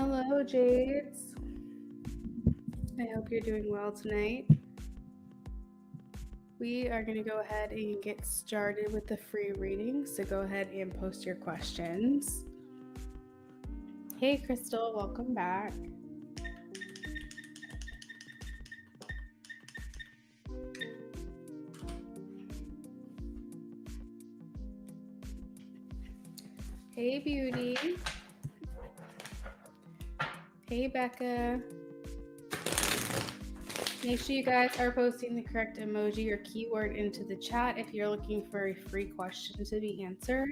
Hello, Jades. I hope you're doing well tonight. We are going to go ahead and get started with the free reading, so go ahead and post your questions. Hey, Crystal, welcome back. Hey, Beauty. Hey, Becca. Make sure you guys are posting the correct emoji or keyword into the chat if you're looking for a free question to be answered.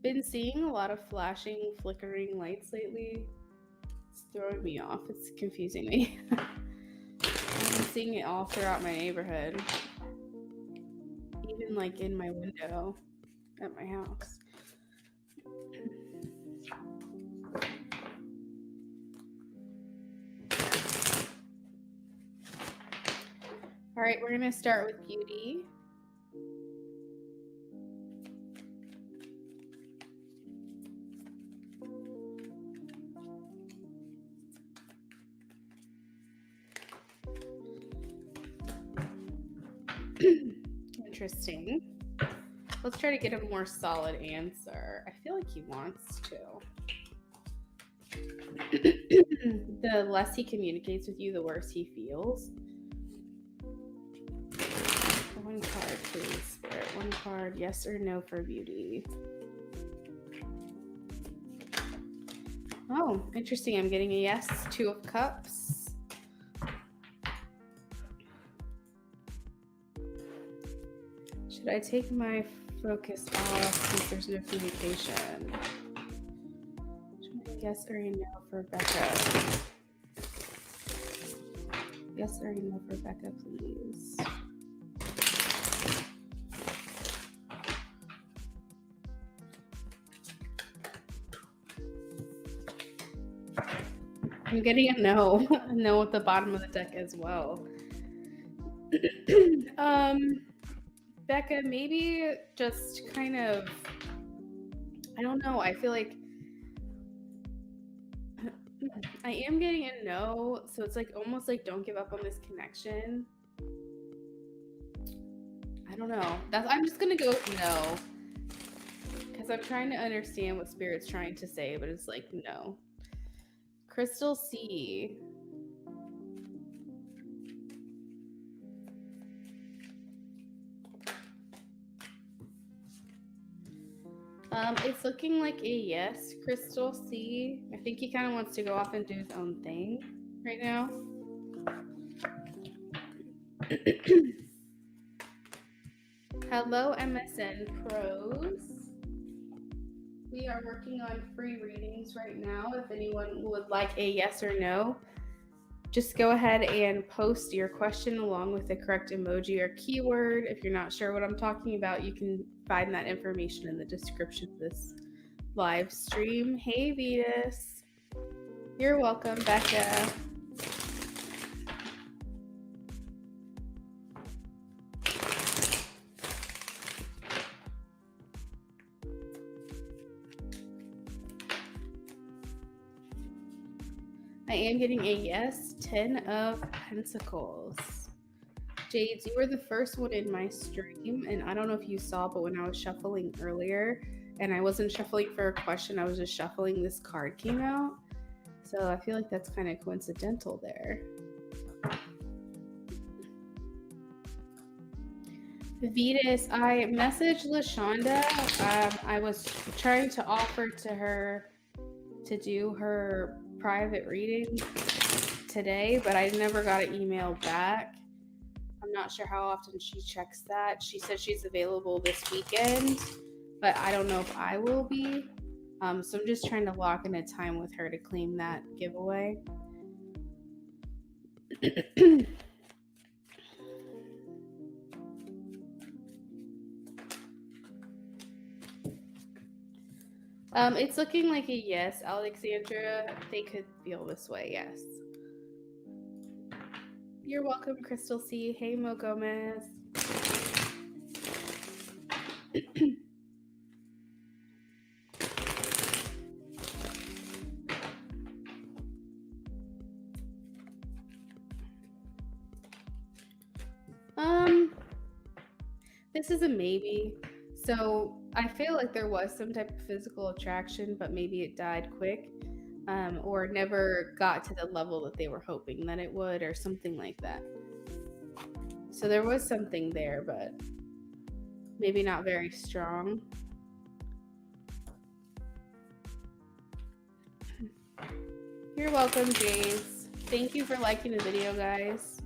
Been seeing a lot of flashing, flickering lights lately. It's throwing me off. It's confusing me. I've been seeing it all throughout my neighborhood. Even like in my window at my house. All right, we're going to start with Beauty. Interesting. Let's try to get a more solid answer. I feel like he wants to. The less he communicates with you, the worse he feels. One card, please, Spirit. One card, yes or no for Beauty. Oh, interesting. I'm getting a yes. 2 of Cups. Should I take my focus off since there's no communication? Should I yes or a no for Becca? Yes or a no for Becca, please. I'm getting a no. A no at the bottom of the deck as well. Becca, maybe just kind of, I don't know. I feel like I am getting a no. So it's like almost like don't give up on this connection. I don't know. I'm just going to go with no. Because I'm trying to understand what Spirit's trying to say, but it's like no. Crystal C. It's looking like a yes, Crystal C. I think he kind of wants to go off and do his own thing right now. Hello, MSN Pros. We are working on free readings right now. If anyone would like a yes or no, just go ahead and post your question along with the correct emoji or keyword. If you're not sure what I'm talking about, you can find that information in the description of this live stream. Hey, Vetus. You're welcome, Becca. I am getting a yes, 10 of Pentacles. Jades, you were the first one in my stream, and I don't know if you saw, but when I was shuffling earlier, and I wasn't shuffling for a question, I was just shuffling, this card came out. So I feel like that's kind of coincidental there. Vetus, I messaged LaShonda. I was trying to offer to her to do her private reading today, but I never got an email back. I'm not sure how often she checks that. She said she's available this weekend, but I don't know if I will be. So I'm just trying to lock in a time with her to claim that giveaway. It's looking like a yes, Alexandra. They could feel this way, yes. You're welcome, Crystal C. Hey, Mo Gomez. This is a maybe. So I feel like there was some type of physical attraction, but maybe it died quick, or never got to the level that they were hoping that it would, or something like that. So there was something there, but maybe not very strong. You're welcome, James. Thank you for liking the video, guys.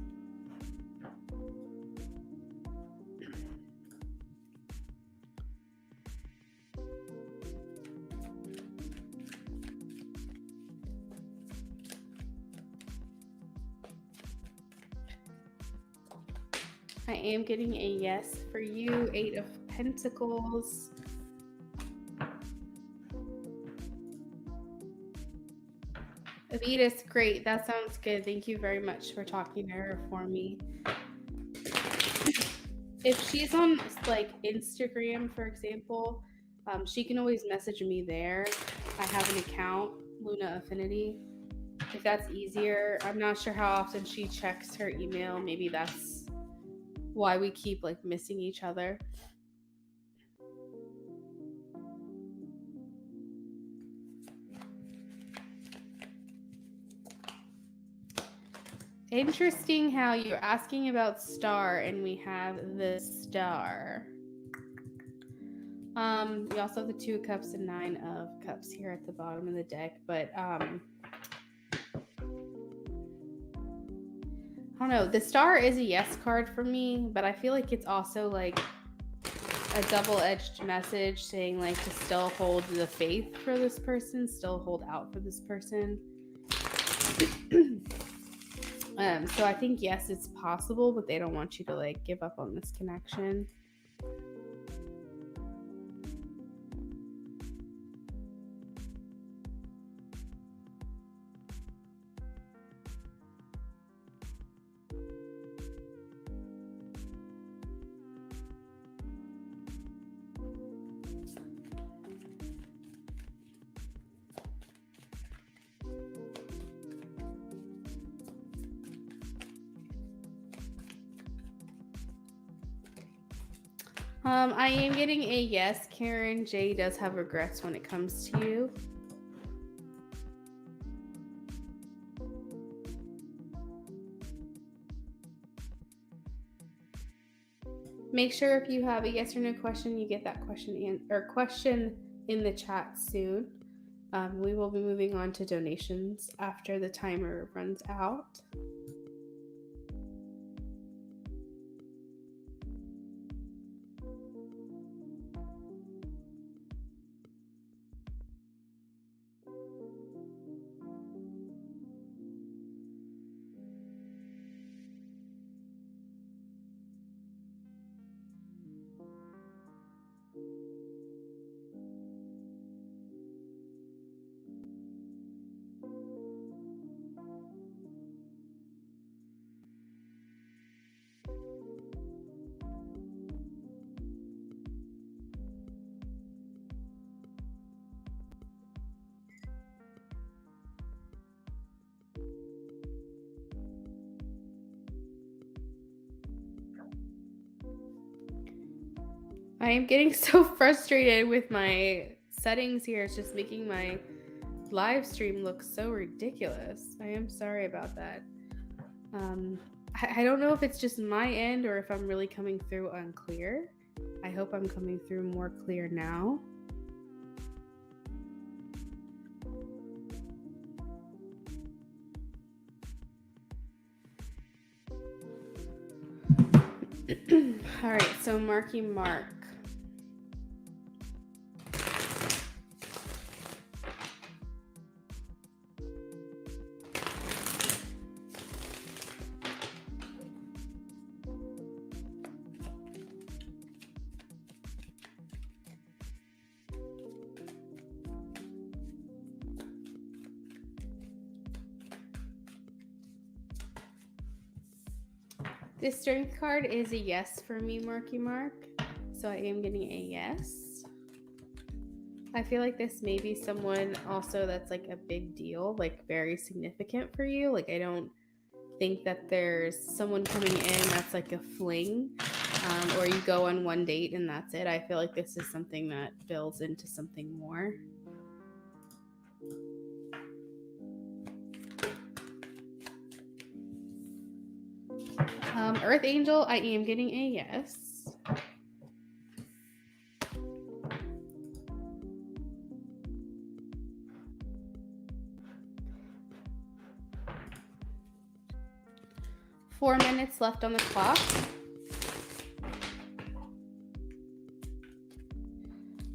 I am getting a yes for you. 8 of Pentacles. Avitas, great. That sounds good. Thank you very much for talking to her for me. If she's on like Instagram, for example, she can always message me there. I have an account, Luna Affinity. If that's easier, I'm not sure how often she checks her email. Maybe that's why we keep like missing each other. Interesting how you're asking about star and we have the star. We also have the 2 of Cups and 9 of Cups here at the bottom of the deck, but I don't know. The star is a yes card for me, but I feel like it's also like a double-edged message saying like to still hold the faith for this person, still hold out for this person. So I think yes, it's possible, but they don't want you to like give up on this connection. I am getting a yes, Karen. Jay does have regrets when it comes to you. Make sure if you have a yes or no question, you get that question in the chat soon. We will be moving on to donations after the timer runs out. I am getting so frustrated with my settings here. It's just making my live stream look so ridiculous. I am sorry about that. I don't know if it's just my end or if I'm really coming through unclear. I hope I'm coming through more clear now. All right, so Marky Mark. This strength card is a yes for me, Marky Mark. So I am getting a yes. I feel like this may be someone also that's like a big deal, like very significant for you. Like I don't think that there's someone coming in that's like a fling, or you go on one date and that's it. I feel like this is something that builds into something more. Earth Angel, I am getting a yes. Four minutes left on the clock.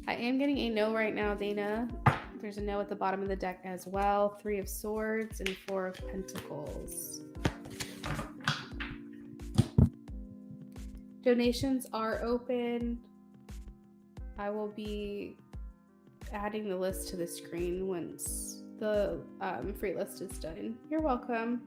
I am getting a no right now, Dana. There's a no at the bottom of the deck as well. 3 of Swords and 4 of Pentacles. Donations are open. I will be adding the list to the screen once the free list is done. You're welcome.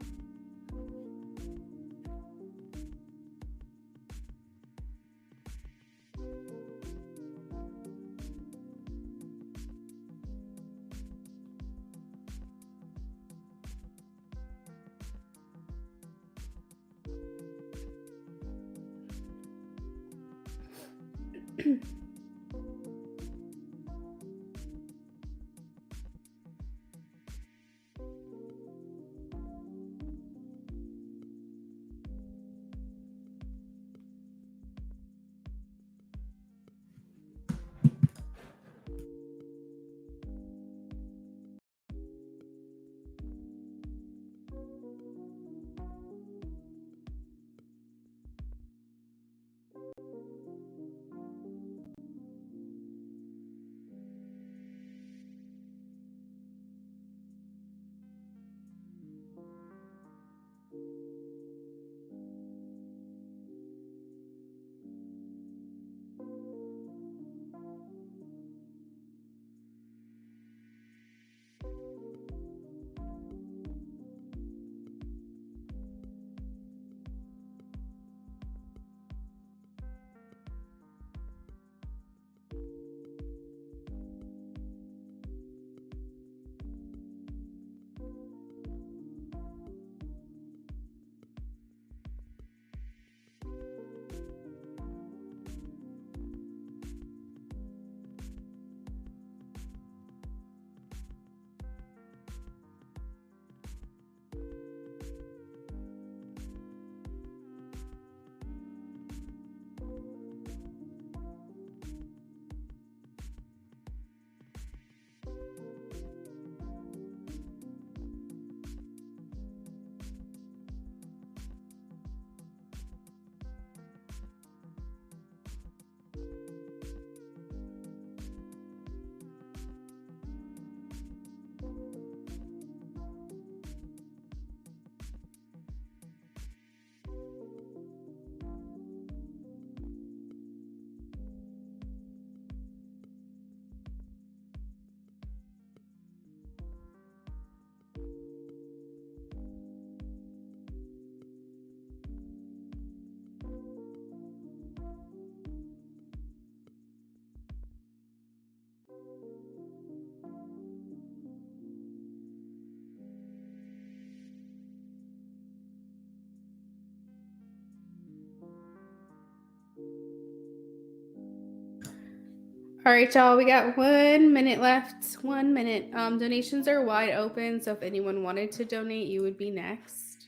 All right, y'all, we got 1 minute left. 1 minute. Donations are wide open, so if anyone wanted to donate, you would be next.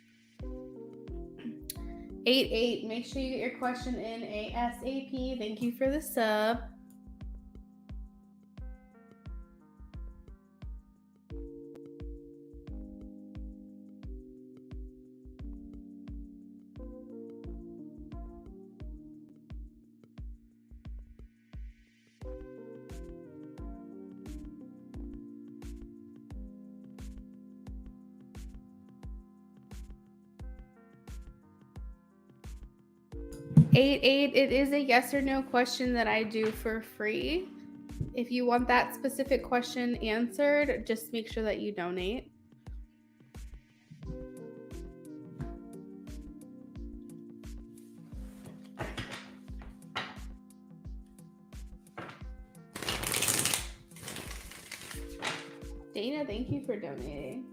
88, make sure you get your question in ASAP. Thank you for the sub. Eight, it is a yes or no question that I do for free. If you want that specific question answered, just make sure that you donate. Dana, thank you for donating.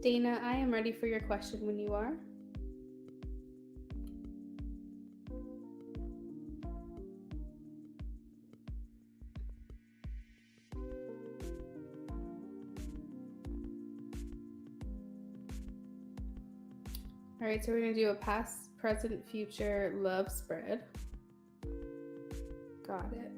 Dana, I am ready for your question when you are. All right, so we're going to do a past, present, future love spread. Got it.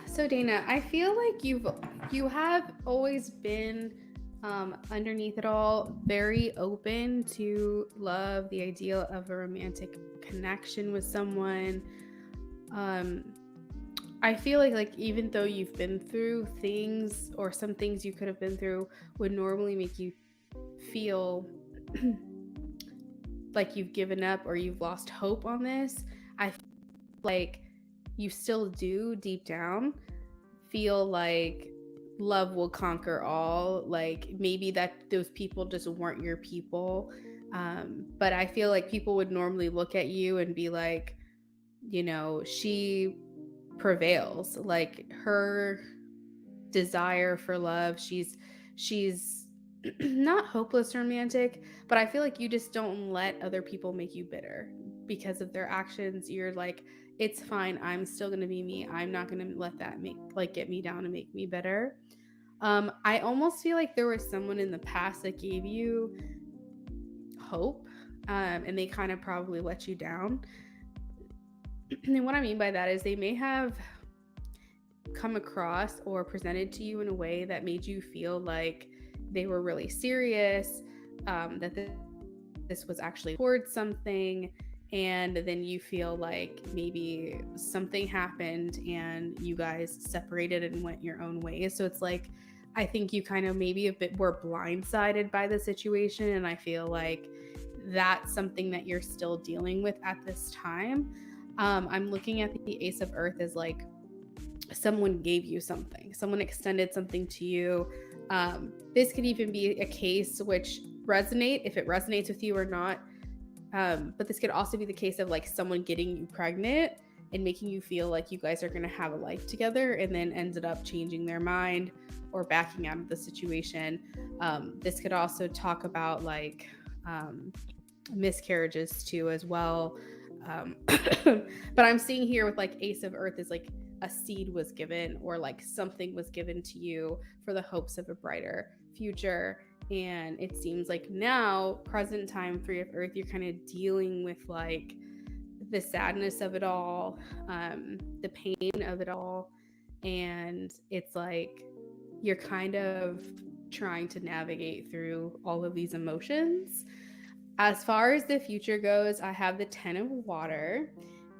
So Dana, I feel like you have always been underneath it all very open to love, the idea of a romantic connection with someone. I feel like even though you've been through things, or some things you could have been through would normally make you feel like you've given up or you've lost hope on this, I feel like you still do deep down feel like love will conquer all. Like maybe that those people just weren't your people. But I feel like people would normally look at you and be like, she prevails. Like her desire for love, she's not hopeless romantic, but I feel like you just don't let other people make you bitter because of their actions. You're like, it's fine, I'm still gonna be me, I'm not gonna let that get me down and make me bitter. I almost feel like there was someone in the past that gave you hope, and they kind of probably let you down. And what I mean by that is they may have come across or presented to you in a way that made you feel like they were really serious, that this was actually towards something, and then you feel like maybe something happened and you guys separated and went your own ways. So it's like, I think you kind of maybe a bit were blindsided by the situation, and I feel like that's something that you're still dealing with at this time. I'm looking at the Ace of Earth as like someone gave you something, someone extended something to you. This could even be a case which resonate if it resonates with you or not. But this could also be the case of like someone getting you pregnant and making you feel like you guys are going to have a life together, and then ended up changing their mind or backing out of the situation. This could also talk about like miscarriages too as well. But I'm seeing here with like Ace of Earth is like a seed was given, or like something was given to you for the hopes of a brighter future. And it seems like now, present time, Three of Earth, you're kind of dealing with like the sadness of it all, the pain of it all. And it's like you're kind of trying to navigate through all of these emotions. As far as the future goes, I have the 10 of Water,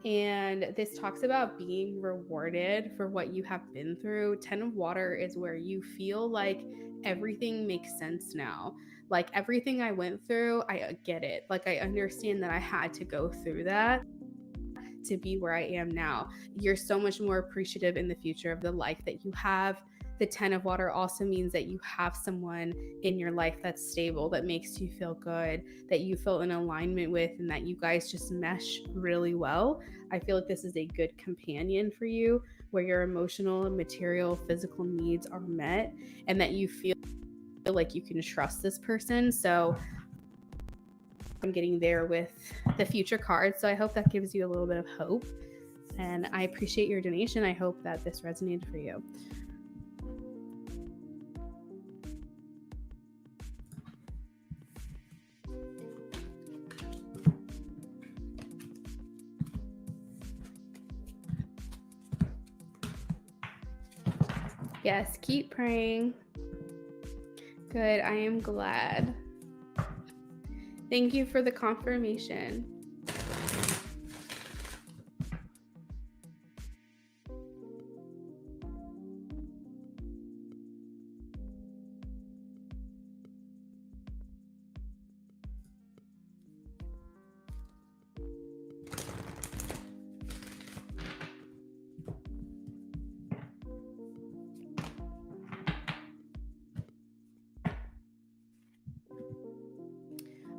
and this talks about being rewarded for what you have been through. 10 of Water is where you feel like everything makes sense now. Like everything I went through, I get it. Like I understand that I had to go through that to be where I am now. You're so much more appreciative in the future of the life that you have. The 10 of Water also means that you have someone in your life that's stable, that makes you feel good, that you feel in alignment with, and that you guys just mesh really well. I feel like this is a good companion for you, where your emotional, material, physical needs are met, and that you feel like you can trust this person. So I'm getting there with the future cards. So I hope that gives you a little bit of hope. And I appreciate your donation. I hope that this resonated for you. Yes, keep praying. Good, I am glad. Thank you for the confirmation.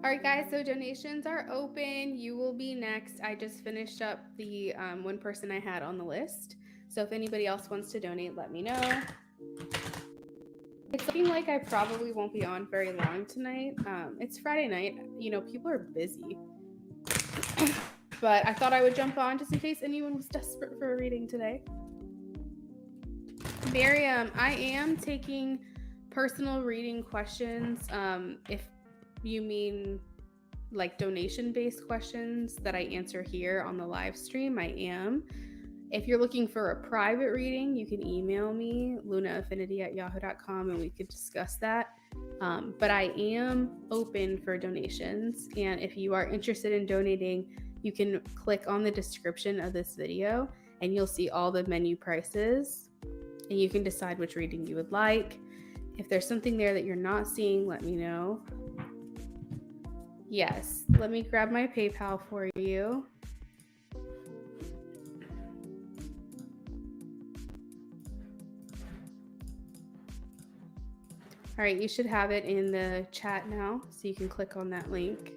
All right, guys, so donations are open. You will be next. I just finished up the one person I had on the list. So if anybody else wants to donate, let me know. It's looking like I probably won't be on very long tonight. It's Friday night. You know, people are busy. But I thought I would jump on just in case anyone was desperate for a reading today. Miriam, I am taking personal reading questions. If you mean like donation-based questions that I answer here on the live stream, I am. If you're looking for a private reading, you can email me, lunaaffinity@yahoo.com, and we could discuss that. But I am open for donations. And if you are interested in donating, you can click on the description of this video and you'll see all the menu prices, and you can decide which reading you would like. If there's something there that you're not seeing, let me know. Yes, let me grab my PayPal for you. All right, you should have it in the chat now, so you can click on that link.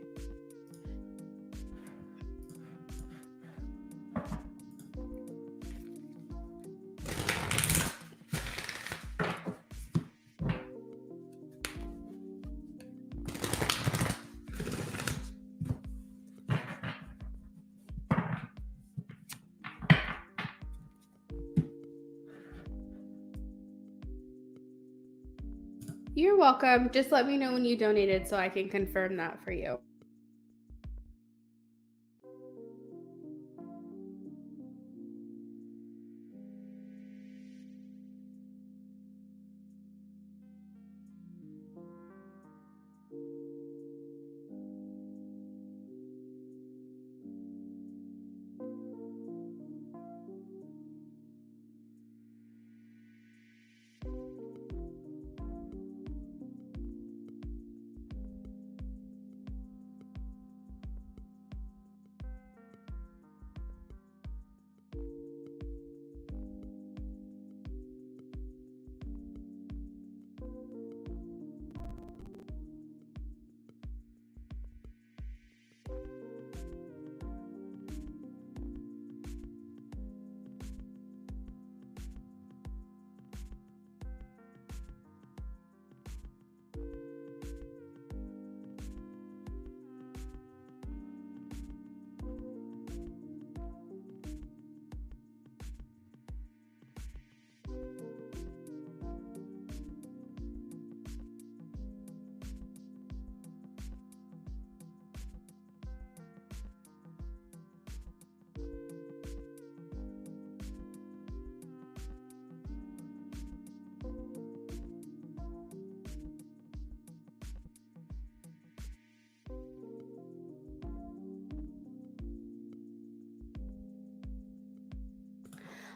You're welcome. Just let me know when you donated so I can confirm that for you.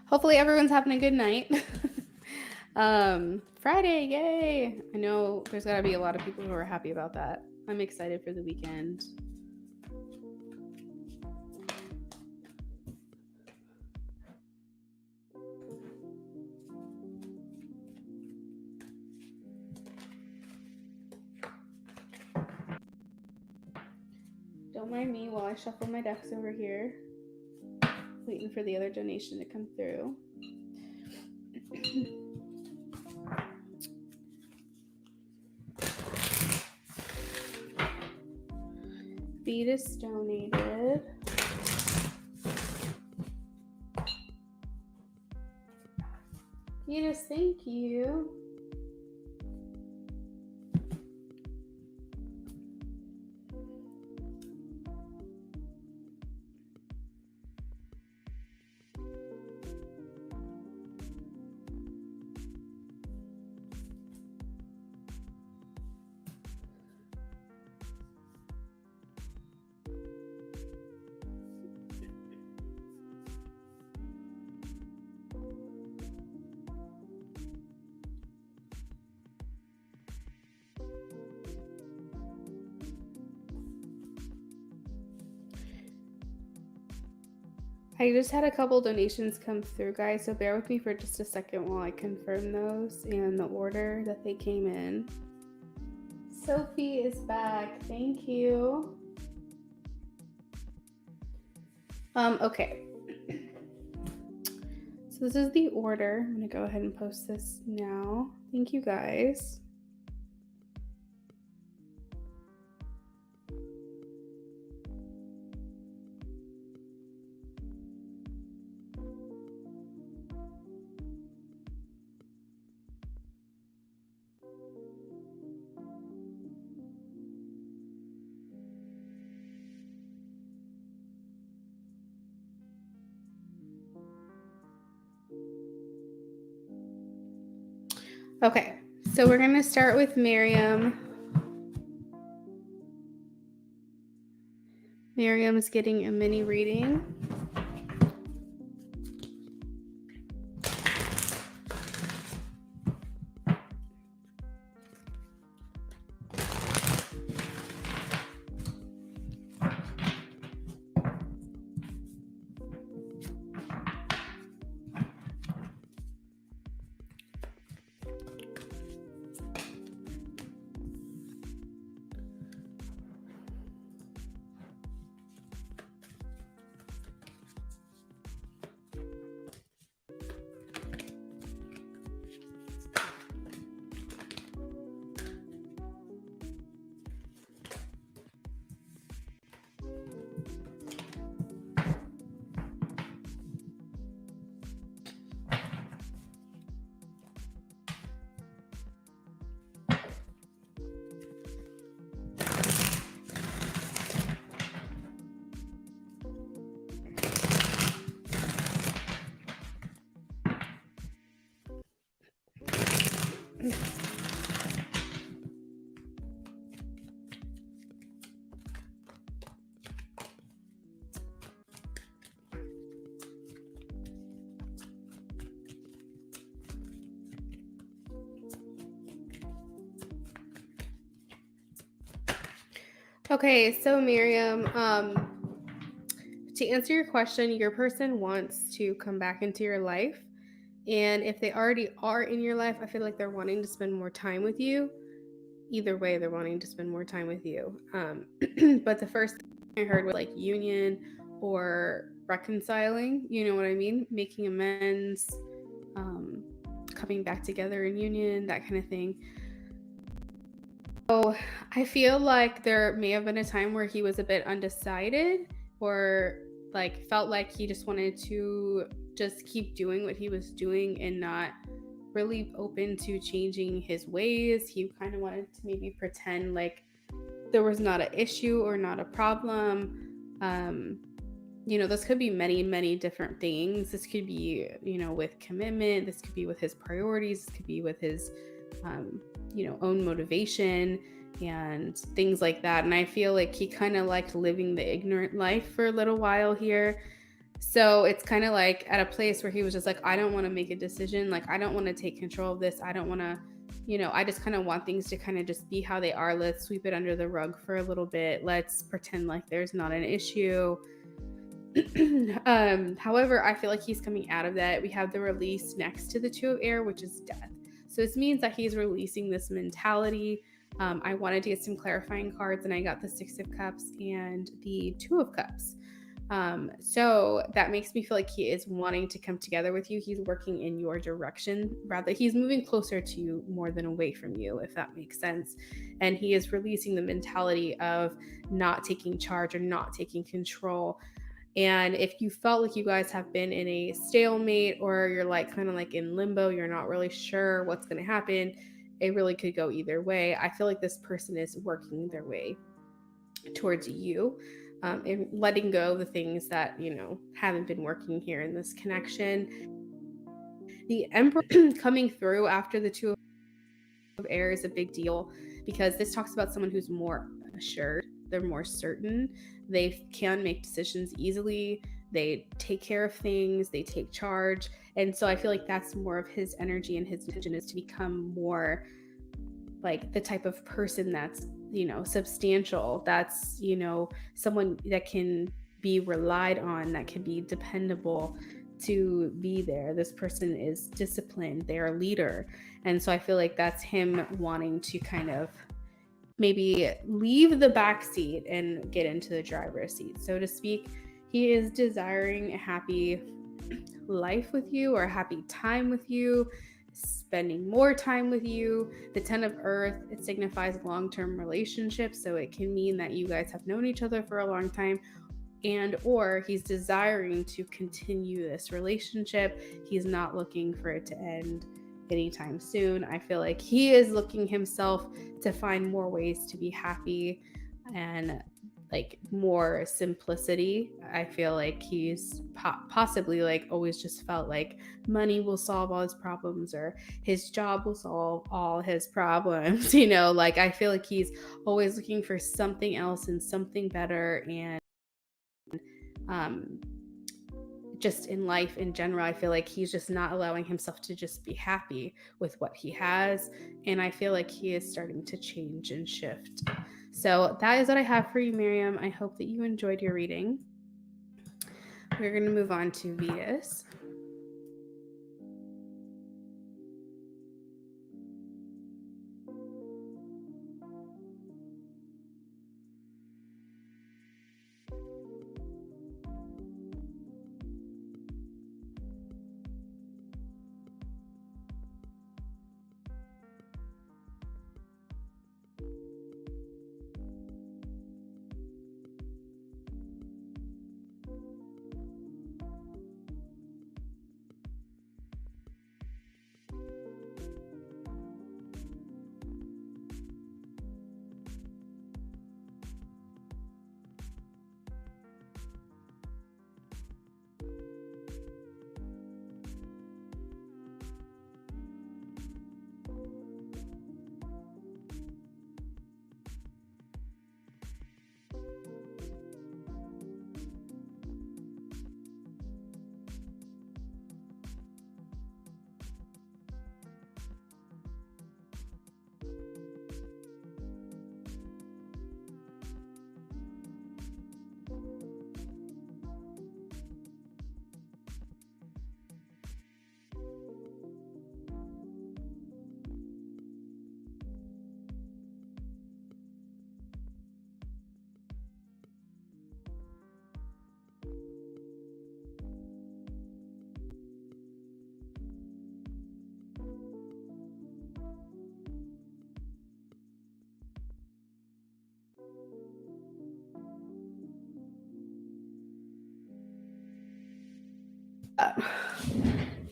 Hopefully everyone's having a good night. Friday, yay! I know there's got to be a lot of people who are happy about that. I'm excited for the weekend. Don't mind me while I shuffle my decks over here, waiting for the other donation to come through. Vetus donated. Vetus, thank you. I just had a couple donations come through, guys, so bear with me for just a second while I confirm those and the order that they came in. Sophie is back. Thank you. Okay. So this is the order. I'm going to go ahead and post this now. Thank you, guys. Okay, so we're going to start with Miriam. Miriam's getting a mini reading. Okay, so Miriam, to answer your question, your person wants to come back into your life. And if they already are in your life, I feel like they're wanting to spend more time with you. Either way, they're wanting to spend more time with you. But the first thing I heard was like union or reconciling, you know what I mean? Making amends, coming back together in union, that kind of thing. So I feel like there may have been a time where he was a bit undecided or like felt like he just wanted to just keep doing what he was doing and not really open to changing his ways. He kind of wanted to maybe pretend like there was not an issue or not a problem. This could be many, many different things. This could be, with commitment. This could be with his priorities. This could be with his, own motivation and things like that. And I feel like he kind of liked living the ignorant life for a little while here. So it's kind of like at a place where he was just like, I don't want to make a decision. Like, I don't want to take control of this. I don't want to, I just kind of want things to kind of just be how they are. Let's sweep it under the rug for a little bit. Let's pretend like there's not an issue. However, I feel like he's coming out of that. We have the release next to the Two of Air, which is death. So this means that he's releasing this mentality. I wanted to get some clarifying cards, and I got the Six of Cups and the Two of Cups. So that makes me feel like he is wanting to come together with you. He's working in your direction. Rather, he's moving closer to you more than away from you, if that makes sense. And he is releasing the mentality of not taking charge or not taking control. And if you felt like you guys have been in a stalemate, or you're like kind of like in limbo, you're not really sure what's going to happen, it really could go either way. I feel like this person is working their way towards you, and letting go of the things that, haven't been working here in this connection. The Emperor coming through after the Two of Air is a big deal, because this talks about someone who's more assured. They're more certain. They can make decisions easily. They take care of things. They take charge. And so I feel like that's more of his energy, and his vision is to become more like the type of person that's, substantial. That's, someone that can be relied on, that can be dependable to be there. This person is disciplined. They're a leader. And so I feel like that's him wanting to kind of maybe leave the back seat and get into the driver's seat, so to speak. He is desiring a happy life with you, or a happy time with you, spending more time with you. The 10 of Earth, it signifies long-term relationships, so it can mean that you guys have known each other for a long time, and or he's desiring to continue this relationship. He's not looking for it to end anytime soon. I feel like he is looking himself to find more ways to be happy, and like more simplicity. I feel like he's possibly like always just felt like money will solve all his problems, or his job will solve all his problems. Like I feel like he's always looking for something else and something better. And just in life in general, I feel like he's just not allowing himself to just be happy with what he has. And I feel like he is starting to change and shift. So that is what I have for you, Miriam. I hope that you enjoyed your reading. We're going to move on to Venus.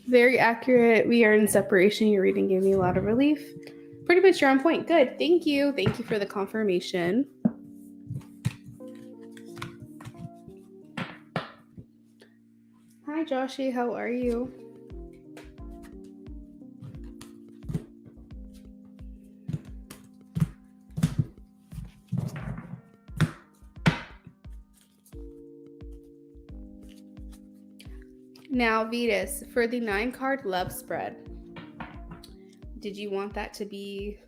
Very accurate. We are in separation. Your reading gave me a lot of relief. Pretty much you're on point. Good. Thank you. Thank you for the confirmation. Hi, Joshi. How are you? Now, Vetus, for the 9-card love spread, did you want that to be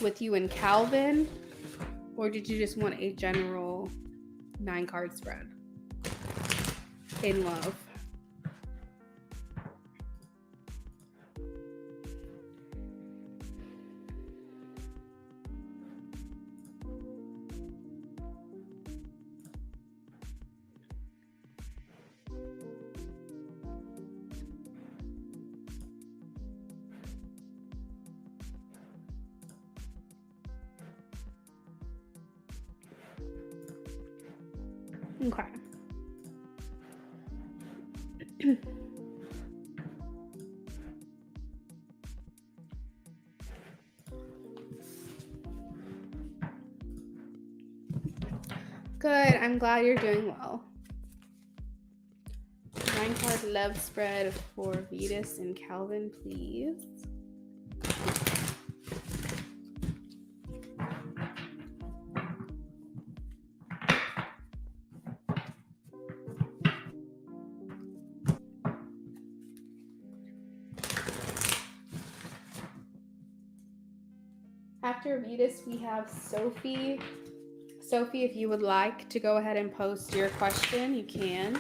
with you and Calvin, or did you just want a general 9-card spread in love? Okay. Good. I'm glad you're doing well. 9-card love spread for Vetus and Calvin, please. After Vetus, we have Sophie. Sophie, if you would like to go ahead and post your question, you can.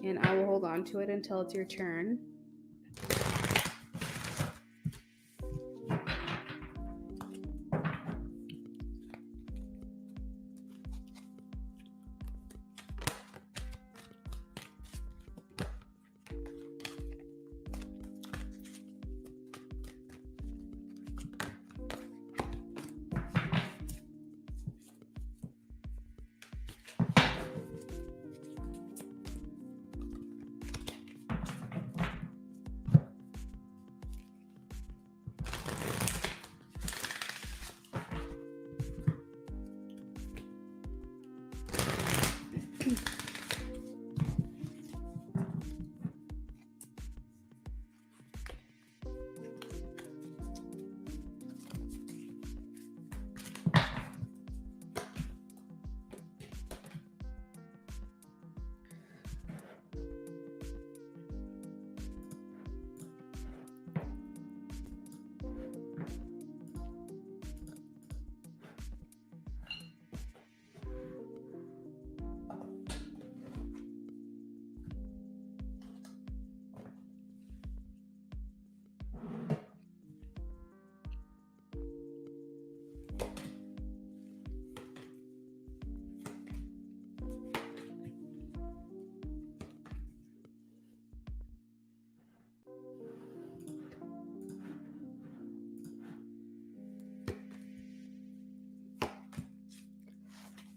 And I will hold on to it until it's your turn.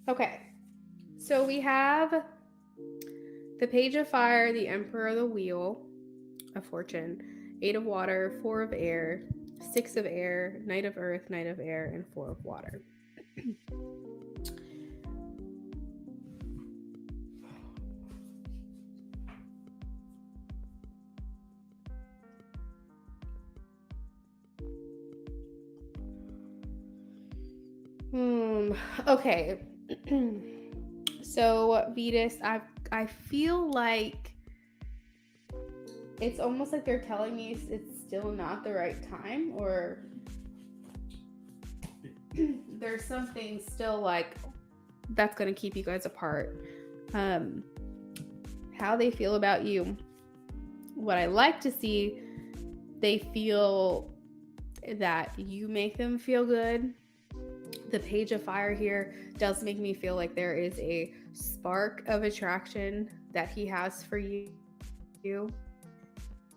Okay, so we have the Page of Fire, the Emperor of the Wheel of Fortune, 8 of Water, 4 of Air, 6 of Air, Knight of Earth, Knight of Air, and 4 of Water. Okay. So Vetus, I feel like it's almost like they're telling me it's still not the right time, or there's something still like that's going to keep you guys apart. How they feel about you. What I like to see, they feel that you make them feel good. The Page of Fire here does make me feel like there is a spark of attraction that he has for you.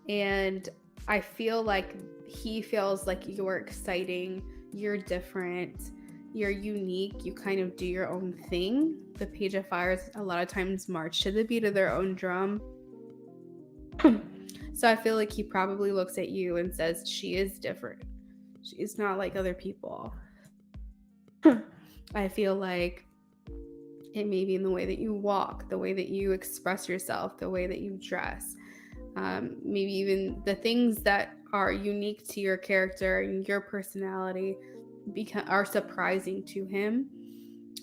And I feel like he feels like you're exciting, you're different, you're unique, you kind of do your own thing. The Page of Fires a lot of times march to the beat of their own drum. So I feel like he probably looks at you and says, she is different. She's not like other people. I feel like it may be in the way that you walk, the way that you express yourself, the way that you dress, maybe even the things that are unique to your character and your personality are surprising to him.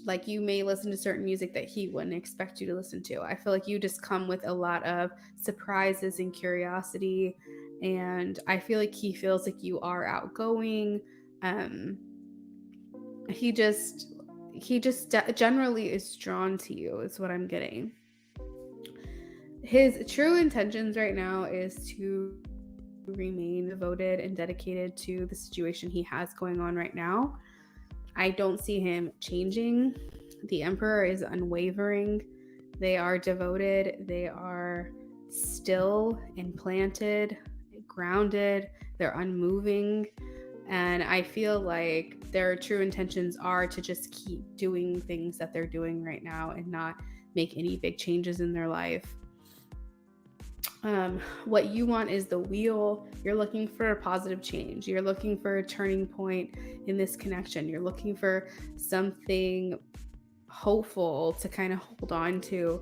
Like you may listen to certain music that he wouldn't expect you to listen to. I feel like you just come with a lot of surprises and curiosity, and I feel like he feels like you are outgoing. um he just generally is drawn to you, is what I'm getting. His true intentions right now is to remain devoted and dedicated to the situation he has going on right now. I don't see him changing. The Emperor is unwavering. They are devoted. They are still implanted, grounded. They're unmoving. And I feel like their true intentions are to just keep doing things that they're doing right now and not make any big changes in their life. What you want is the wheel. You're looking for a positive change. You're looking for a turning point in this connection. You're looking for something hopeful to kind of hold on to.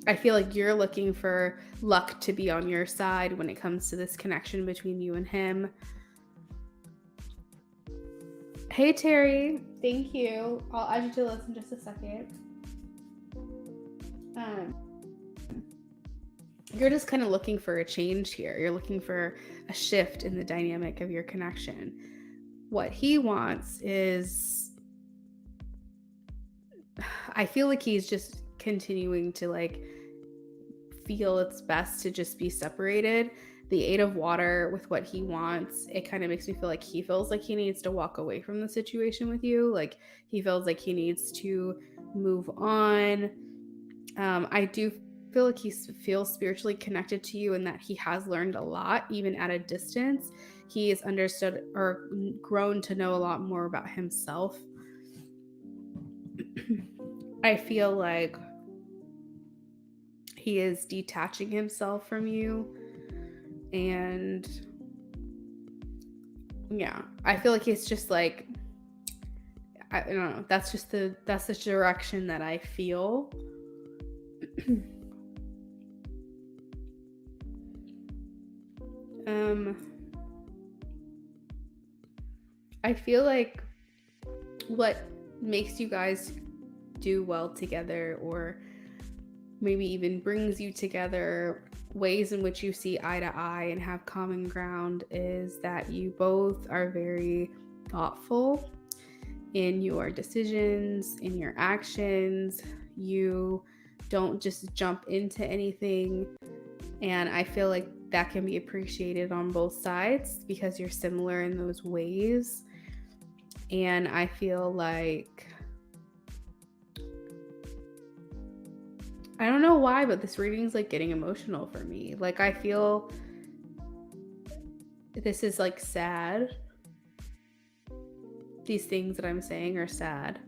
I feel like you're looking for luck to be on your side when it comes to this connection between you and him. Hey, Terry. Thank you. I'll add you to the list in just a second. You're just kind of looking for a change here. You're looking for a shift in the dynamic of your connection. What he wants is, I feel like he's just continuing to like feel it's best to just be separated. The Eight of Water with what he wants, it kind of makes me feel like he feels like he needs to walk away from the situation with you. Like he feels like he needs to move on. I do feel like he feels spiritually connected to you and that he has learned a lot, even at a distance. He has understood or grown to know a lot more about himself. I feel like he is detaching himself from you. And yeah, I feel like it's just like, I don't know, that's the direction that I feel. I feel like what makes you guys do well together, or maybe even brings you together, ways in which you see eye to eye and have common ground, is that you both are very thoughtful in your decisions, in your actions. You don't just jump into anything. And I feel like that can be appreciated on both sides because you're similar in those ways. And I feel like, I don't know why, but this reading's like getting emotional for me. Like I feel this is like sad. These things that I'm saying are sad.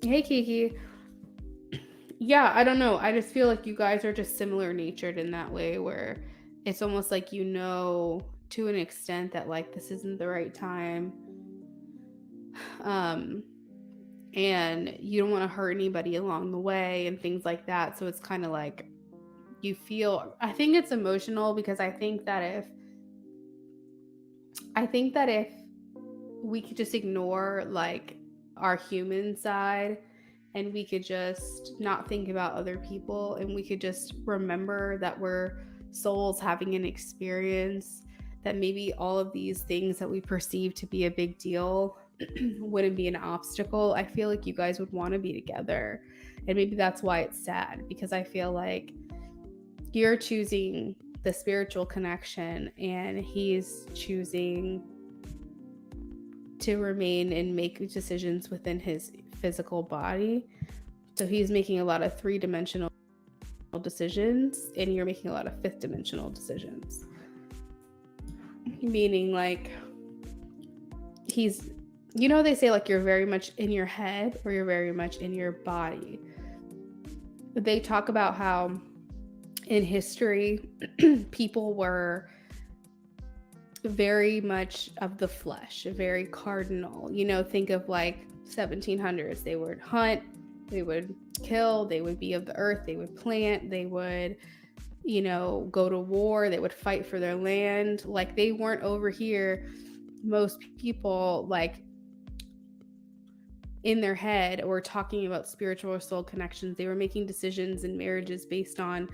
Hey, Kiki. Yeah, I don't know. I just feel like you guys are just similar natured in that way, where it's almost like you know to an extent that like this isn't the right time. And you don't want to hurt anybody along the way and things like that. So it's kind of like you feel, I think it's emotional because I think that if we could just ignore like our human side and we could just not think about other people and we could just remember that we're souls having an experience, that maybe all of these things that we perceive to be a big deal wouldn't be an obstacle. I feel like you guys would want to be together. And maybe that's why it's sad, because I feel like you're choosing the spiritual connection and he's choosing to remain and make decisions within his physical body. So he's making a lot of 3-dimensional decisions and you're making a lot of 5th-dimensional decisions. Meaning like he's, you know, they say like you're very much in your head or you're very much in your body. They talk about how in history people were very much of the flesh, very cardinal. You know, think of like 1700s. They would hunt, they would kill, they would be of the earth, they would plant, they would go to war. They would fight for their land. Like, they weren't over here, most people, like, in their head or talking about spiritual or soul connections. They were making decisions in marriages based on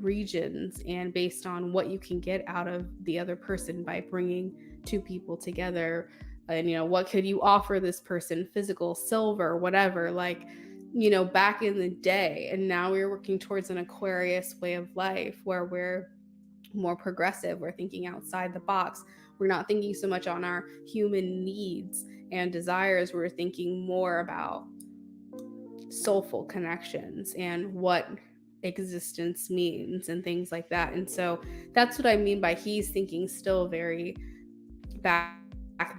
regions and based on what you can get out of the other person by bringing two people together. And what could you offer this person? Physical, silver, whatever, like, back in the day. And now we're working towards an Aquarius way of life where we're more progressive. We're thinking outside the box. We're not thinking so much on our human needs and desires. We're thinking more about soulful connections and what existence means and things like that. And so that's what I mean by he's thinking still very back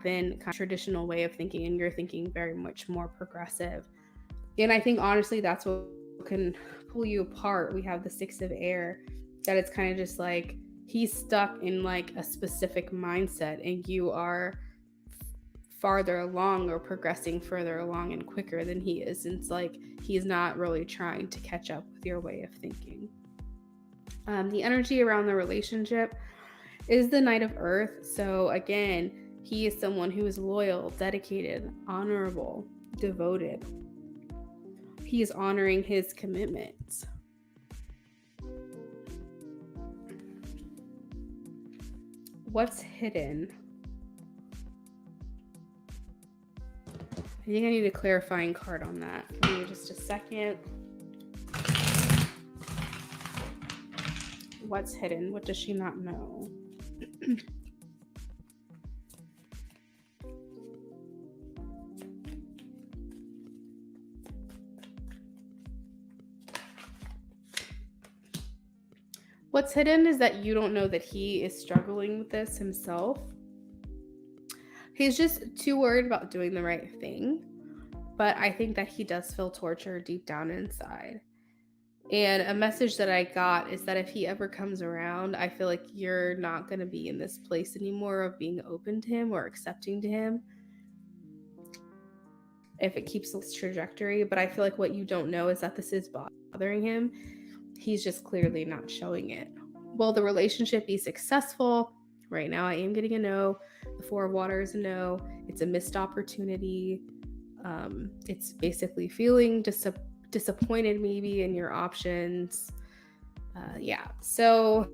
then, kind of traditional way of thinking, and you're thinking very much more progressive. And I think honestly that's what can pull you apart. We have the Six of Air, that it's kind of just like he's stuck in like a specific mindset and you are farther along or progressing further along and quicker than he is. And it's like he's not really trying to catch up with your way of thinking. The energy around the relationship is the Knight of Earth. So again, he is someone who is loyal, dedicated, honorable, devoted. He is honoring his commitments. What's hidden? I think I need a clarifying card on that. Give me just a second. What's hidden? What does she not know? What's hidden is that you don't know that he is struggling with this himself. He's just too worried about doing the right thing. But I think that he does feel torture deep down inside. And a message that I got is that if he ever comes around, I feel like you're not going to be in this place anymore of being open to him or accepting to him if it keeps this trajectory. But I feel like what you don't know is that this is bothering him. He's just clearly not showing it. Will the relationship be successful? Right now, I am getting a no. The Four of Water is a no. It's a missed opportunity. It's basically feeling disappointed maybe in your options. Yeah, so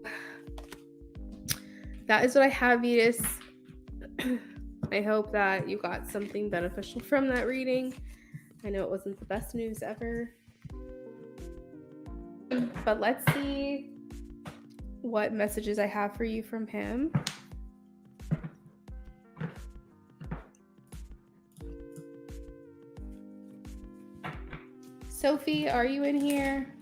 that is what I have, Vetus. I hope that you got something beneficial from that reading. I know it wasn't the best news ever. But let's see what messages I have for you from him. Sophie, are you in here?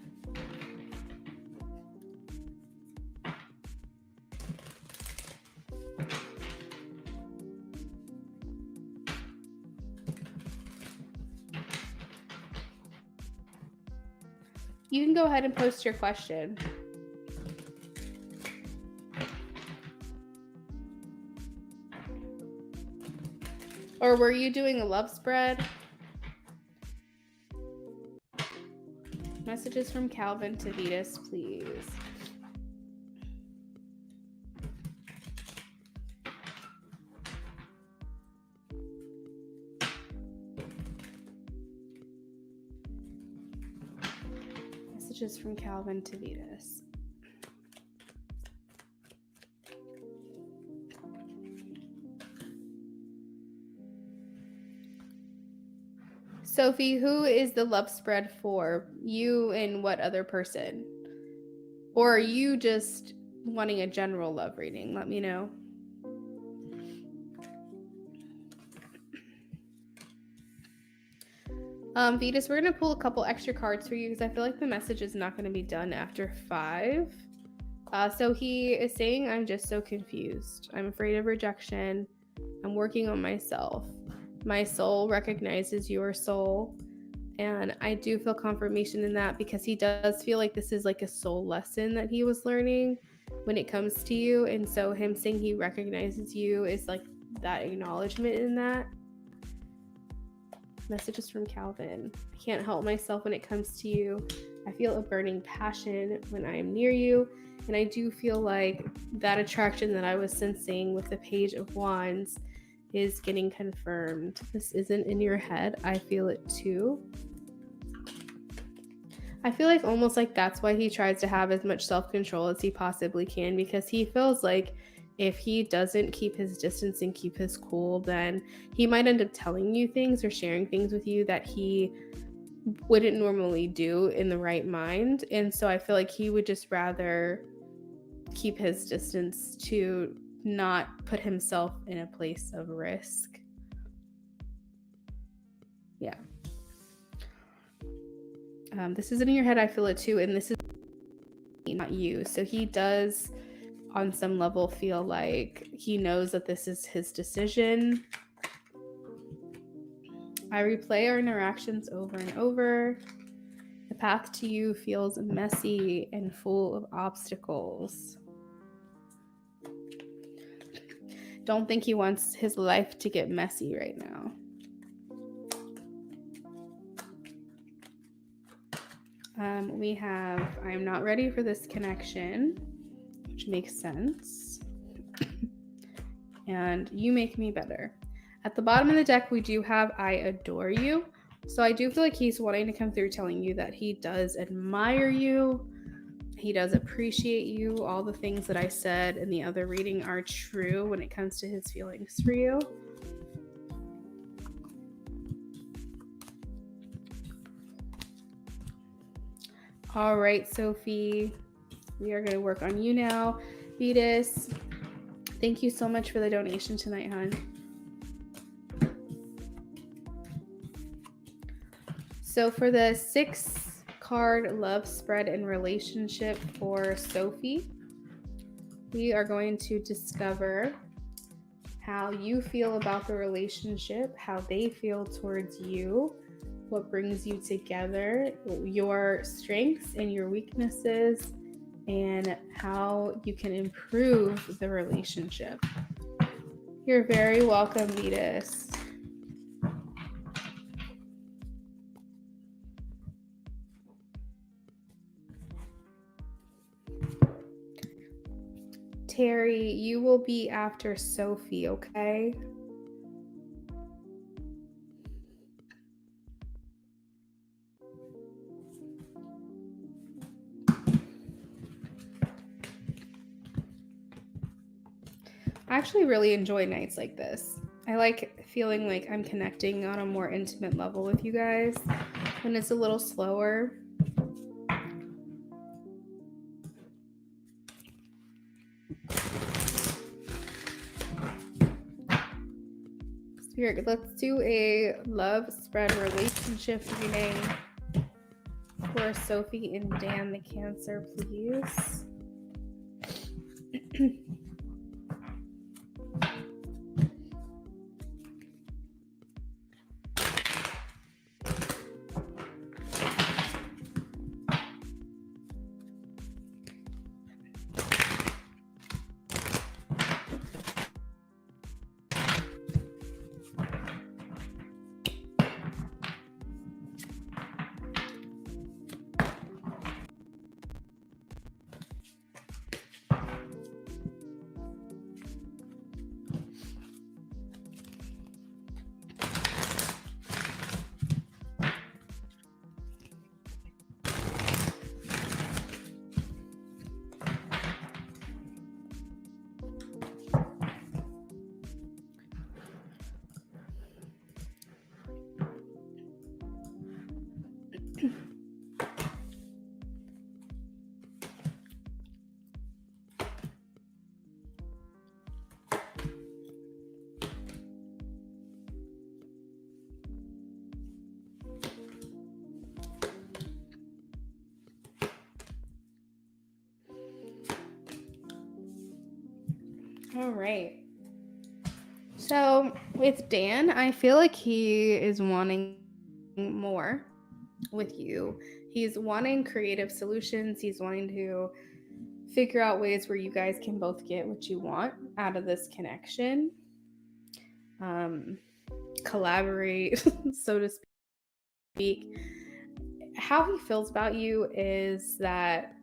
You can go ahead and post your question. Or were you doing a love spread? Messages from Calvin to Vetus, please. Messages from Calvin to Vetus. Sophie, who is the love spread for? You and what other person? Or are you just wanting a general love reading? Let me know. Vetus, we're going to pull a couple extra cards for you because I feel like the message is not going to be done after 5. So he is saying, I'm just so confused. I'm afraid of rejection. I'm working on myself. My soul recognizes your soul. And I do feel confirmation in that because he does feel like this is like a soul lesson that he was learning when it comes to you. And so him saying he recognizes you is like that acknowledgement in that. Messages from Calvin. I can't help myself when it comes to you. I feel a burning passion when I am near you. And I do feel like that attraction that I was sensing with the Page of Wands is getting confirmed. This isn't in your head. I feel it too. I feel like almost like that's why he tries to have as much self-control as he possibly can, because he feels like if he doesn't keep his distance and keep his cool, then he might end up telling you things or sharing things with you that he wouldn't normally do in the right mind. And so I feel like he would just rather keep his distance to not put himself in a place of risk. Yeah. This isn't in your head. I feel it too. And this is not you. So he does, on some level, feel like he knows that this is his decision. I replay our interactions over and over. The path to you feels messy and full of obstacles. Don't think he wants his life to get messy right now. We have, I'm not ready for this connection, which makes sense. And you make me better. At the bottom of the deck, we do have I adore you. So I do feel like he's wanting to come through telling you that he does admire you. He does appreciate you. All the things that I said in the other reading are true when it comes to his feelings for you. All right, Sophie, we are going to work on you now. Vetus, thank you so much for the donation tonight, hon. So for the 6-card love spread and relationship for Sophie, we are going to discover how you feel about the relationship, how they feel towards you, what brings you together, your strengths and your weaknesses, and how you can improve the relationship. You're very welcome, Vetus. Terry, you will be after Sophie, okay? I actually really enjoy nights like this. I like feeling like I'm connecting on a more intimate level with you guys when it's a little slower. Spirit, let's do a love spread relationship reading for Sophie and Dan the Cancer, please. All right. So with Dan, I feel like he is wanting more with you. He's wanting creative solutions. He's wanting to figure out ways where you guys can both get what you want out of this connection. Collaborate, so to speak. how he feels about you is that,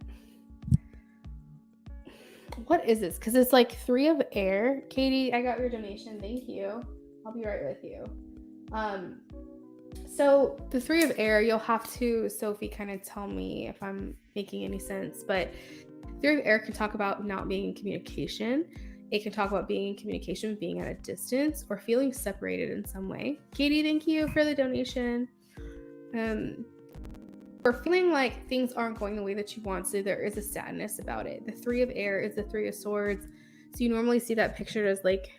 what is this? Because it's like 3 of air. Katie, I got your donation. Thank you. I'll be right with you. So the 3 of air, you'll have to, Sophie, kind of tell me if I'm making any sense. But 3 of air can talk about not being in communication. It can talk about being in communication, being at a distance, or feeling separated in some way. Katie, thank you for the donation. Or feeling like things aren't going the way that you want, so there is a sadness about it. The 3 of air is the 3 of swords. So you normally see that pictured as like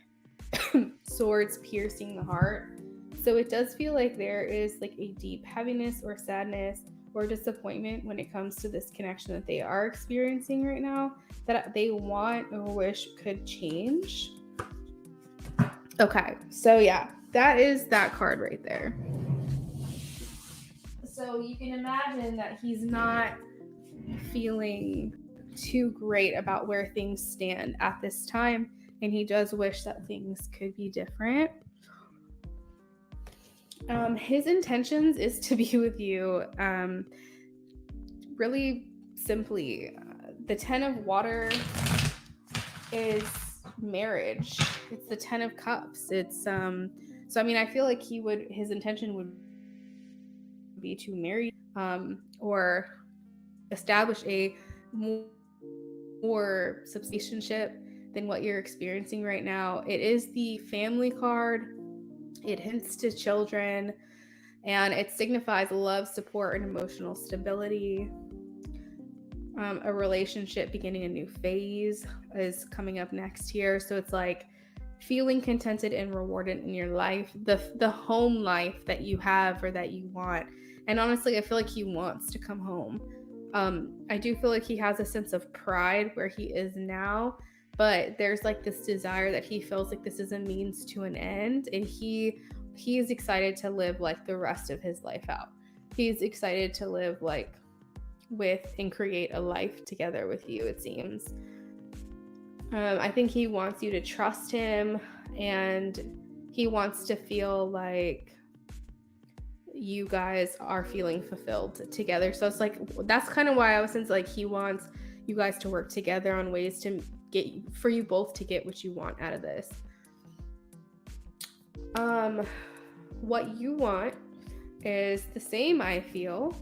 swords piercing the heart. So it does feel like there is like a deep heaviness or sadness or disappointment when it comes to this connection that they are experiencing right now, that they want or wish could change. Okay, so yeah, that is that card right there. So you can imagine that he's not feeling too great about where things stand at this time, and he does wish that things could be different. His intentions is to be with you. Really simply, the 10 of water is marriage. It's the 10 of cups. It's so I mean, I feel like his intention would be to marry or establish a more substantial than what you're experiencing right now. It is the family card. It hints to children, and it signifies love, support, and emotional stability. A relationship beginning a new phase is coming up next year. So it's like feeling contented and rewarded in your life, the home life that you have or that you want. And honestly, I feel like he wants to come home. I do feel like he has a sense of pride where he is now, but there's like this desire that he feels like this is a means to an end, and he is excited to live like the rest of his life out. He's excited to live like with and create a life together with you, it seems. I think he wants you to trust him, and he wants to feel like you guys are feeling fulfilled together. So it's like, that's kind of why I was saying like he wants you guys to work together on ways to for you both to get what you want out of this. What you want is the same, I feel.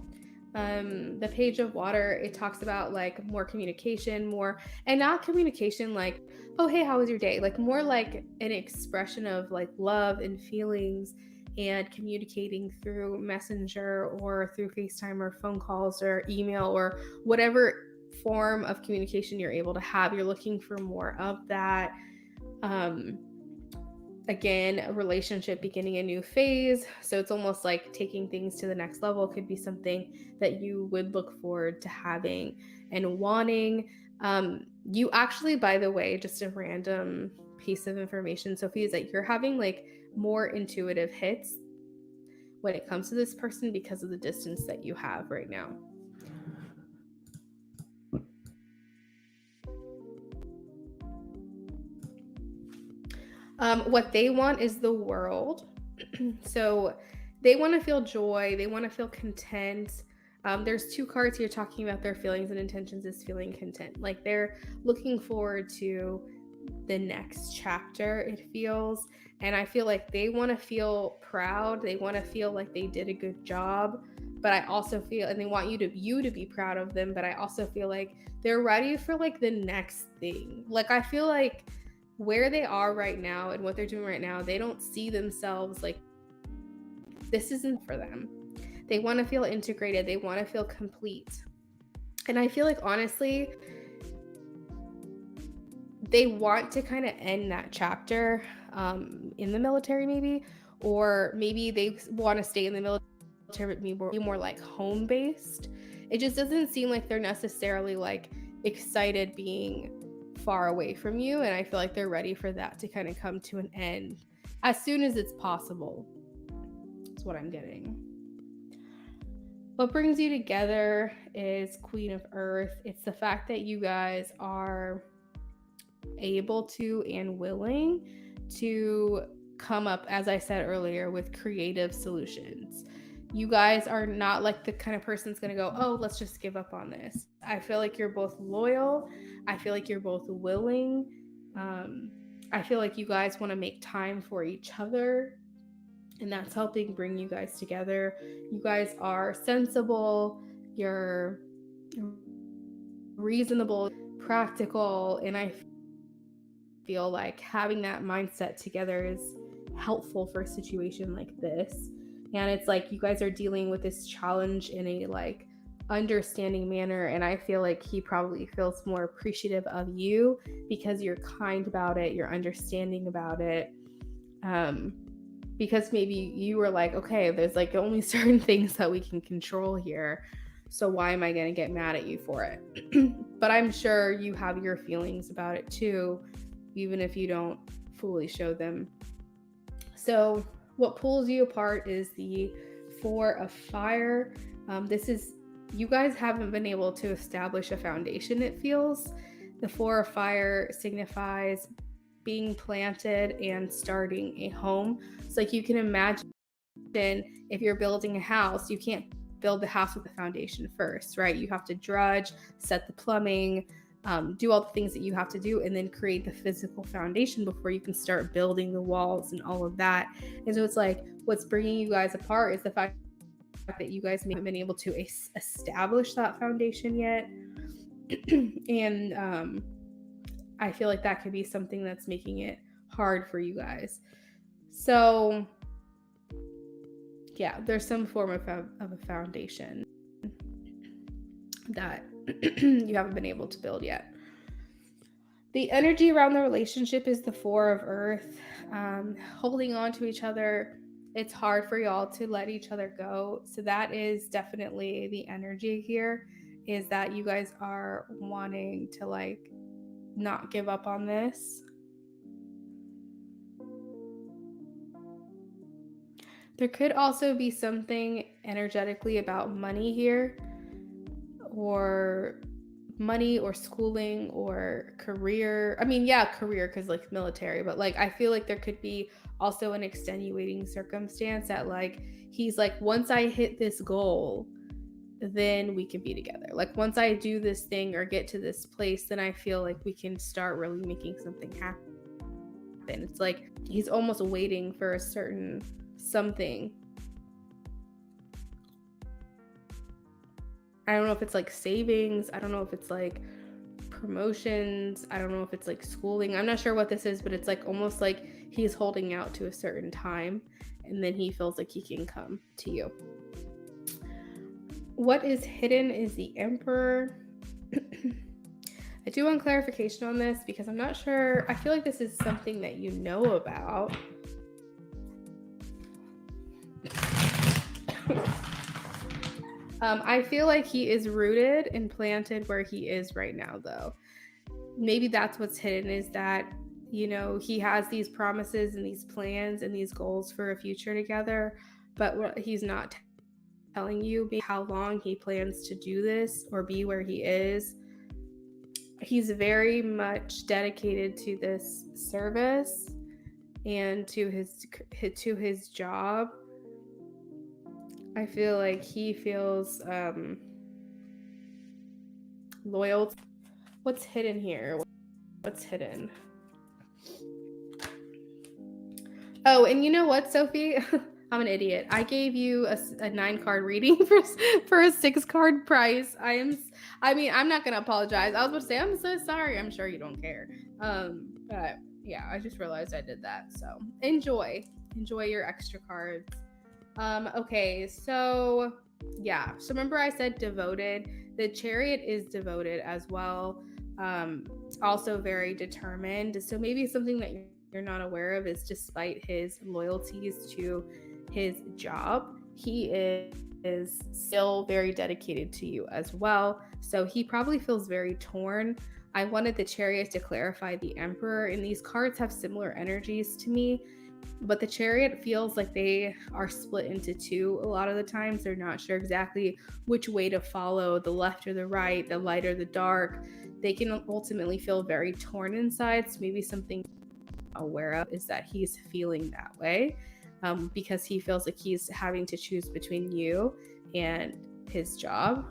The page of water, it talks about like more communication, more, and not communication like, oh hey, how was your day, like more like an expression of like love and feelings, and communicating through Messenger or through FaceTime or phone calls or email or whatever form of communication you're able to have. You're looking for more of that. Again, a relationship beginning a new phase. So it's almost like taking things to the next level could be something that you would look forward to having and wanting. You actually, by the way, just a random piece of information, Sophie, is that you're having like more intuitive hits when it comes to this person because of the distance that you have right now. What they want is the world. So they want to feel joy. They want to feel content. There's 2 cards here talking about their feelings and intentions is feeling content. Like they're looking forward to the next chapter, it feels. And I feel like they want to feel proud. They want to feel like they did a good job. But I also feel, and they want you to be proud of them. But I also feel like they're ready for like the next thing. Like I feel like where they are right now and what they're doing right now, they don't see themselves like this isn't for them. They want to feel integrated. They want to feel complete. And I feel like honestly, they want to kind of end that chapter in the military maybe, or maybe they want to stay in the military but be more like home based. It just doesn't seem like they're necessarily like excited being far away from you, and I feel like they're ready for that to kind of come to an end as soon as it's possible. That's what I'm getting. What brings you together is Queen of Earth. It's the fact that you guys are able to and willing to come up, as I said earlier, with creative solutions. you guys are not like the kind of person that's going to go, oh, let's just give up on this. I feel like you're both loyal. I feel like you're both willing. I feel like you guys want to make time for each other, and that's helping bring you guys together. You guys are sensible, you're reasonable, practical, and I feel like having that mindset together is helpful for a situation like this. And it's like you guys are dealing with this challenge in a like understanding manner, and I feel like he probably feels more appreciative of you because you're kind about it, you're understanding about it. Because maybe you were like, okay, there's like only certain things that we can control here, so why am I going to get mad at you for it? But I'm sure you have your feelings about it too, even if you don't fully show them. So what pulls you apart is the Four of Fire. This is, you guys haven't been able to establish a foundation, it feels. The Four of Fire signifies being planted and starting a home. So like you can imagine if you're building a house, you can't build the house with the foundation first, right? You have to drudge, set the plumbing, do all the things that you have to do, and then create the physical foundation before you can start building the walls and all of that. And so it's like what's bringing you guys apart is the fact that you guys haven't been able to establish that foundation yet. And I feel like that could be something that's making it hard for you guys. So yeah, there's some form of a foundation that you haven't been able to build yet. The energy around the relationship is the Four of Earth, holding on to each other. It's hard for y'all to let each other go. So that is definitely the energy here, is that you guys are wanting to like not give up on this. There could also be something energetically about money here, or money or schooling or career. I mean, yeah, career because like military, but like I feel like there could be also an extenuating circumstance that like he's like, once I hit this goal, then we can be together. Like once I do this thing or get to this place, then I feel like we can start really making something happen. It's like he's almost waiting for a certain something. I don't know if it's like savings. I don't know if it's like promotions. I don't know if it's like schooling. I'm not sure what this is, but it's like almost like he's holding out to a certain time, and then he feels like he can come to you. What is hidden is the Emperor. I do want clarification on this because I'm not sure. I feel like this is something that you know about. I feel like he is rooted and planted where he is right now, though. Maybe that's what's hidden, is that, you know, he has these promises and these plans and these goals for a future together, but what he's not telling you how long he plans to do this or be where he is. He's very much dedicated to this service and to his job. I feel like he feels loyal. What's hidden here? What's hidden? Oh, and you know what, Sophie? I'm an idiot. I gave you a 9-card reading for a 6-card price. I'm not gonna apologize. I was about to say I'm so sorry. I'm sure you don't care. But yeah, I just realized I did that. So enjoy your extra cards. Okay, so yeah. So remember I said devoted. The Chariot is devoted as well. Also very determined. So maybe something that you're not aware of is, despite his loyalties to his job, he is still very dedicated to you as well. So he probably feels very torn. I wanted the Chariot to clarify the Emperor, and these cards have similar energies to me, but the Chariot feels like they are split into two a lot of the times. They're not sure exactly which way to follow, the left or the right, the light or the dark. They can ultimately feel very torn inside. So maybe something aware of is that he's feeling that way. because he feels like he's having to choose between you and his job.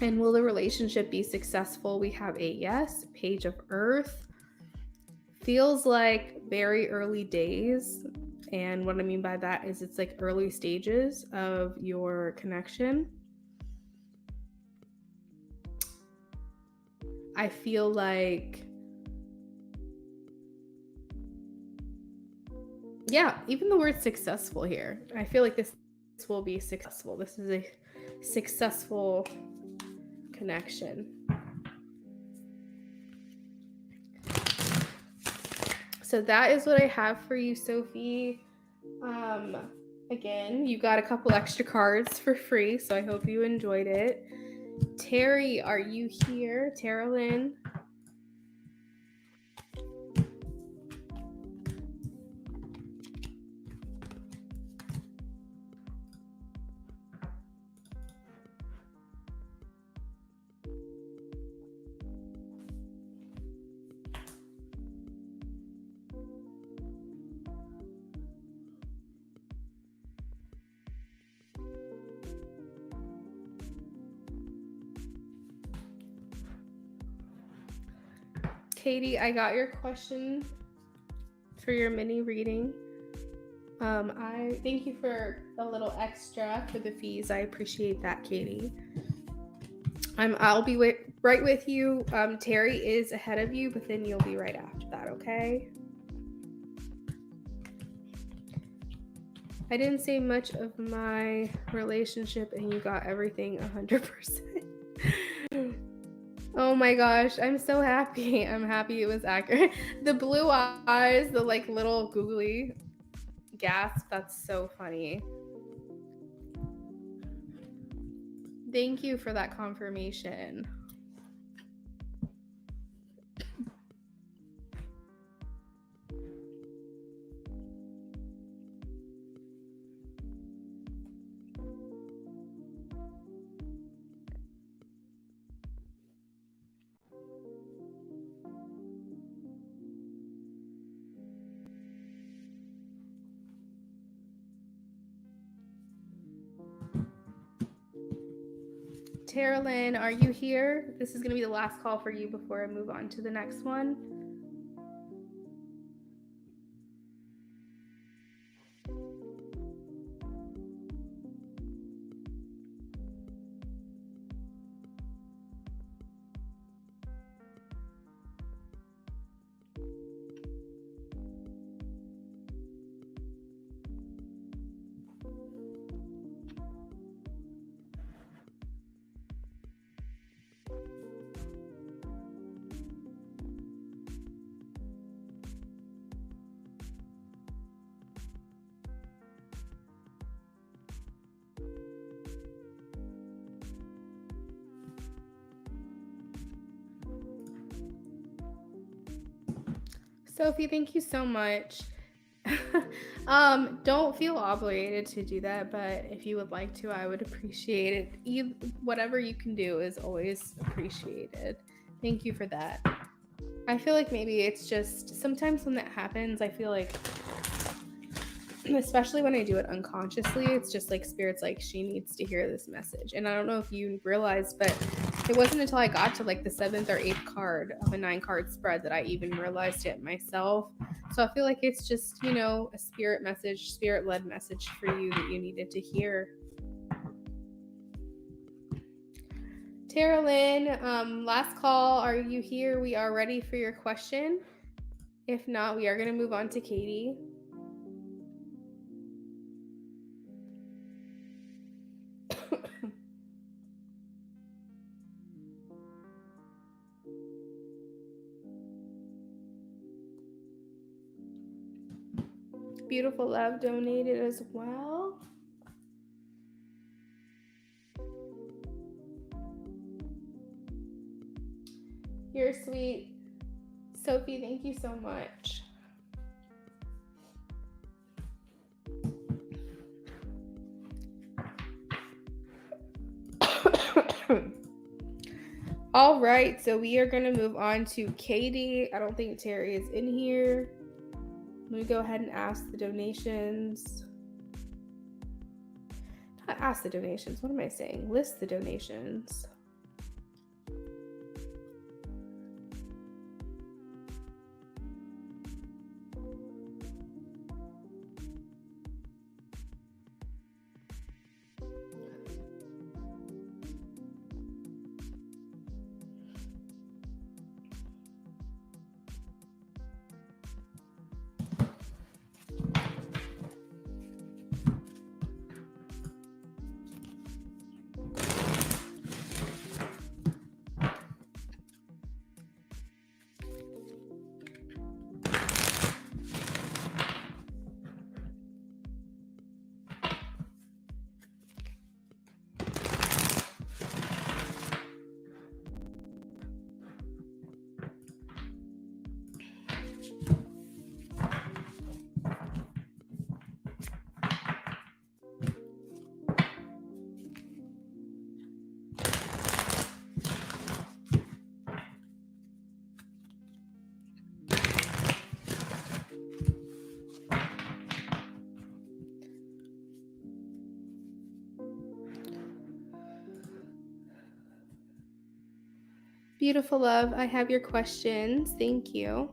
And will the relationship be successful? We have a yes, Page of Earth. Feels like very early days. And what I mean by that is it's like early stages of your connection. I feel like, yeah, even the word successful here. I feel like this will be successful. This is a successful connection. So that is what I have for you, Sophie. Again, you got a couple extra cards for free, so I hope you enjoyed it. Terry, are you here? Tara Lynn? Katie, I got your question for your mini reading. I thank you for a little extra for the fees. I appreciate that, Katie. I'll be right with you. Terry is ahead of you, but then you'll be right after that, okay? I didn't say much of my relationship, and you got everything 100%. Oh my gosh, I'm so happy. I'm happy it was accurate. The blue eyes, the like little googly gasp, that's so funny. Thank you for that confirmation. Tara Lynn, are you here? This is going to be the last call for you before I move on to the next one. Sophie, thank you so much. Don't feel obligated to do that, but if you would like to, I would appreciate it. Whatever you can do is always appreciated. Thank you for that. I feel like maybe it's just sometimes when that happens, I feel like, especially when I do it unconsciously, it's just like Spirit's like, she needs to hear this message. And I don't know if you realized, but it wasn't until I got to like the 7th or 8th card of a 9-card spread that I even realized it myself. So I feel like it's just, a spirit message, spirit-led message for you that you needed to hear. Tara Lynn, last call. Are you here? We are ready for your question. If not, we are going to move on to Katie. Beautiful Love donated as well. You're sweet. Sophie, thank you so much. All right, so we are going to move on to Katie. I don't think Terry is in here. Let me go ahead and ask the donations. Not ask the donations. What am I saying? List the donations. Beautiful love, I have your questions. Thank you.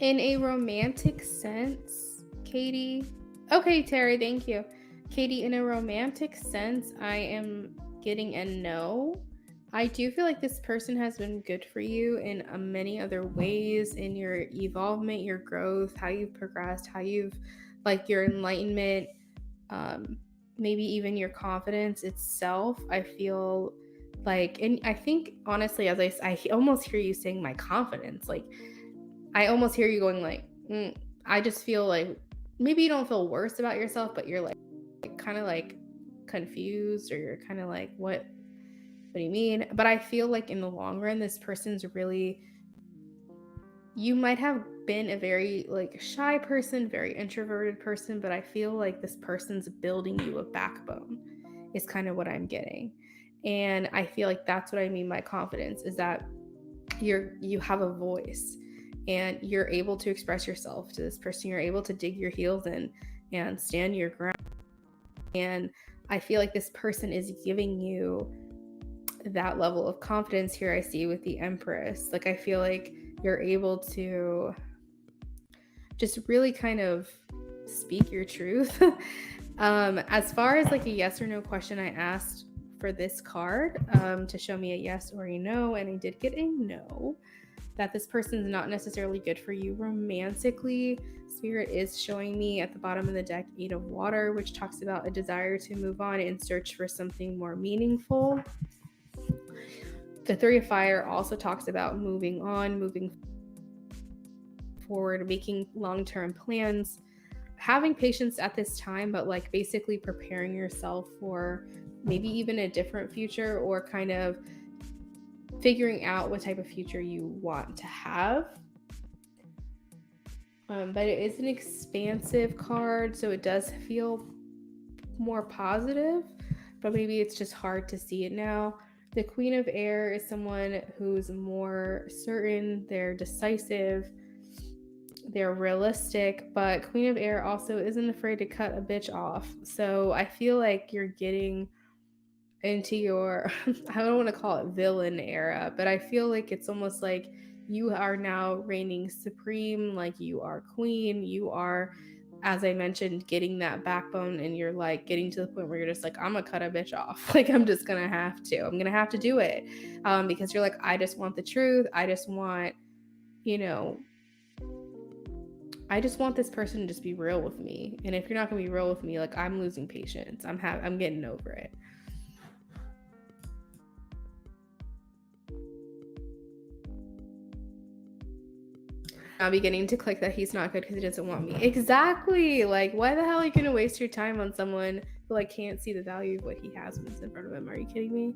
In a romantic sense, Katie. Okay, Terry, thank you. Katie, in a romantic sense, I am getting a no. I do feel like this person has been good for you in many other ways, in your evolvement, your growth, how you've progressed, how you've, like, your enlightenment, maybe even your confidence itself. I feel like, and I think honestly, as I almost hear you saying my confidence, like, I almost hear you going like, I just feel like maybe you don't feel worse about yourself, but you're like kind of like confused, or you're kind of like, what do you mean? But I feel like in the long run, this person's really, you might have been a very like shy person, very introverted person, but I feel like this person's building you a backbone is kind of what I'm getting. And I feel like that's what I mean by confidence, is that you have a voice and you're able to express yourself to this person. You're able to dig your heels in and stand your ground. And I feel like this person is giving you that level of confidence here. I see with the Empress. Like, I feel like you're able to just really kind of speak your truth. As far as like a yes or no question, I asked for this card to show me a yes or a no, and I did get a no. That this person's not necessarily good for you romantically. Spirit is showing me at the bottom of the deck 8 of Water, which talks about a desire to move on and search for something more meaningful. The 3 of Fire also talks about moving on, moving forward, making long-term plans, having patience at this time, but like basically preparing yourself for maybe even a different future, or kind of figuring out what type of future you want to have. But it is an expansive card, so it does feel more positive, but maybe it's just hard to see it now. The Queen of Air is someone who's more certain, they're decisive, they're realistic, but Queen of Air also isn't afraid to cut a bitch off. So I feel like you're getting into your, I don't want to call it villain era, but I feel like it's almost like you are now reigning supreme, like you are queen, you are as I mentioned, getting that backbone, and you're like getting to the point where you're just like, I'm gonna cut a bitch off. Like, I'm just gonna have to. I'm gonna have to do it. Because you're like, I just want the truth. I just want, I just want this person to just be real with me. And if you're not gonna be real with me, like, I'm losing patience. I'm getting over it. Now beginning to click that he's not good because he doesn't want me. Exactly. Like, why the hell are you gonna waste your time on someone who like can't see the value of what he has when it's in front of him? Are you kidding me?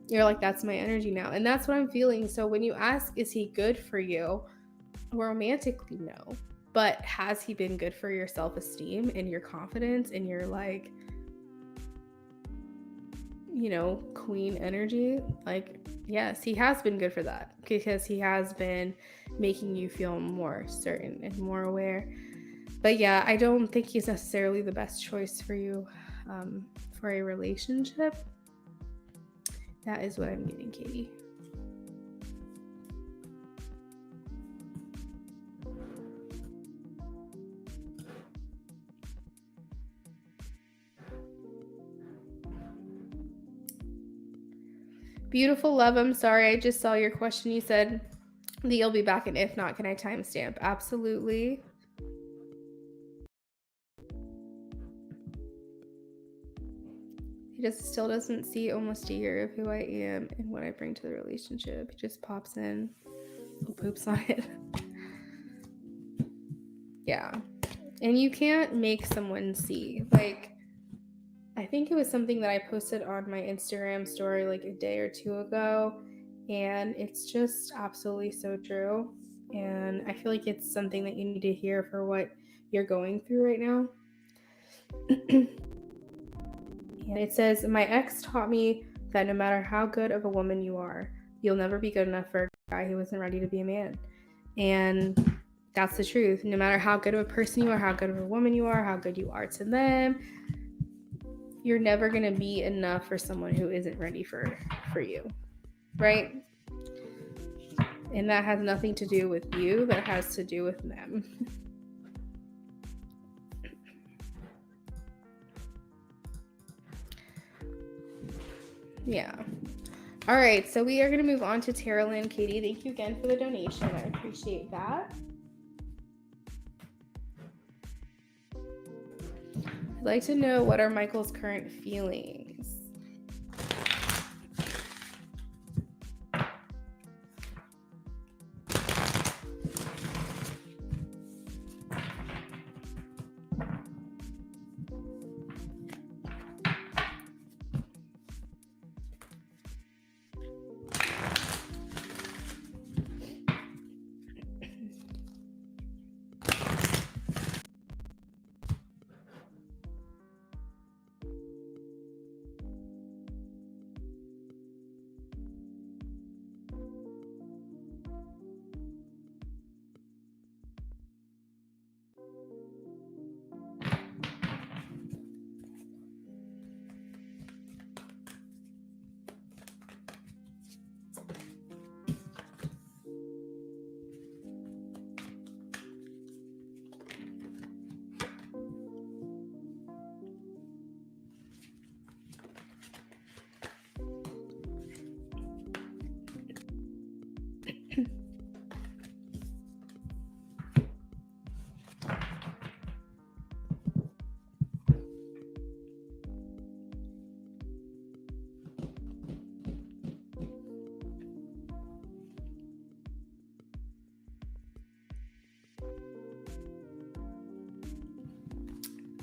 You're like, that's my energy now. And that's what I'm feeling. So when you ask, is he good for you? Romantically, no. But has he been good for your self-esteem and your confidence and your like, queen energy? Like, yes, he has been good for that, because he has been making you feel more certain and more aware. But yeah, I don't think he's necessarily the best choice for you for a relationship. That is what I'm getting, Katie. Beautiful love, I'm sorry, I just saw your question. You said that you'll be back, and if not, can I timestamp? Absolutely. He still doesn't see almost a year of who I am and what I bring to the relationship. He just pops in, poops on it. Yeah. And you can't make someone see. Like, I think it was something that I posted on my Instagram story like a day or two ago, and it's just absolutely so true. And I feel like it's something that you need to hear for what you're going through right now. And it says, my ex taught me that no matter how good of a woman you are, you'll never be good enough for a guy who isn't ready to be a man. And that's the truth. No matter how good of a person you are, how good of a woman you are, how good you are to them, you're never going to be enough for someone who isn't ready for you, right? And that has nothing to do with you. That has to do with them. Yeah. All right, so we are going to move on to Tara Lynn. Katie, thank you again for the donation. I appreciate that. I'd like to know, what are Michael's current feelings?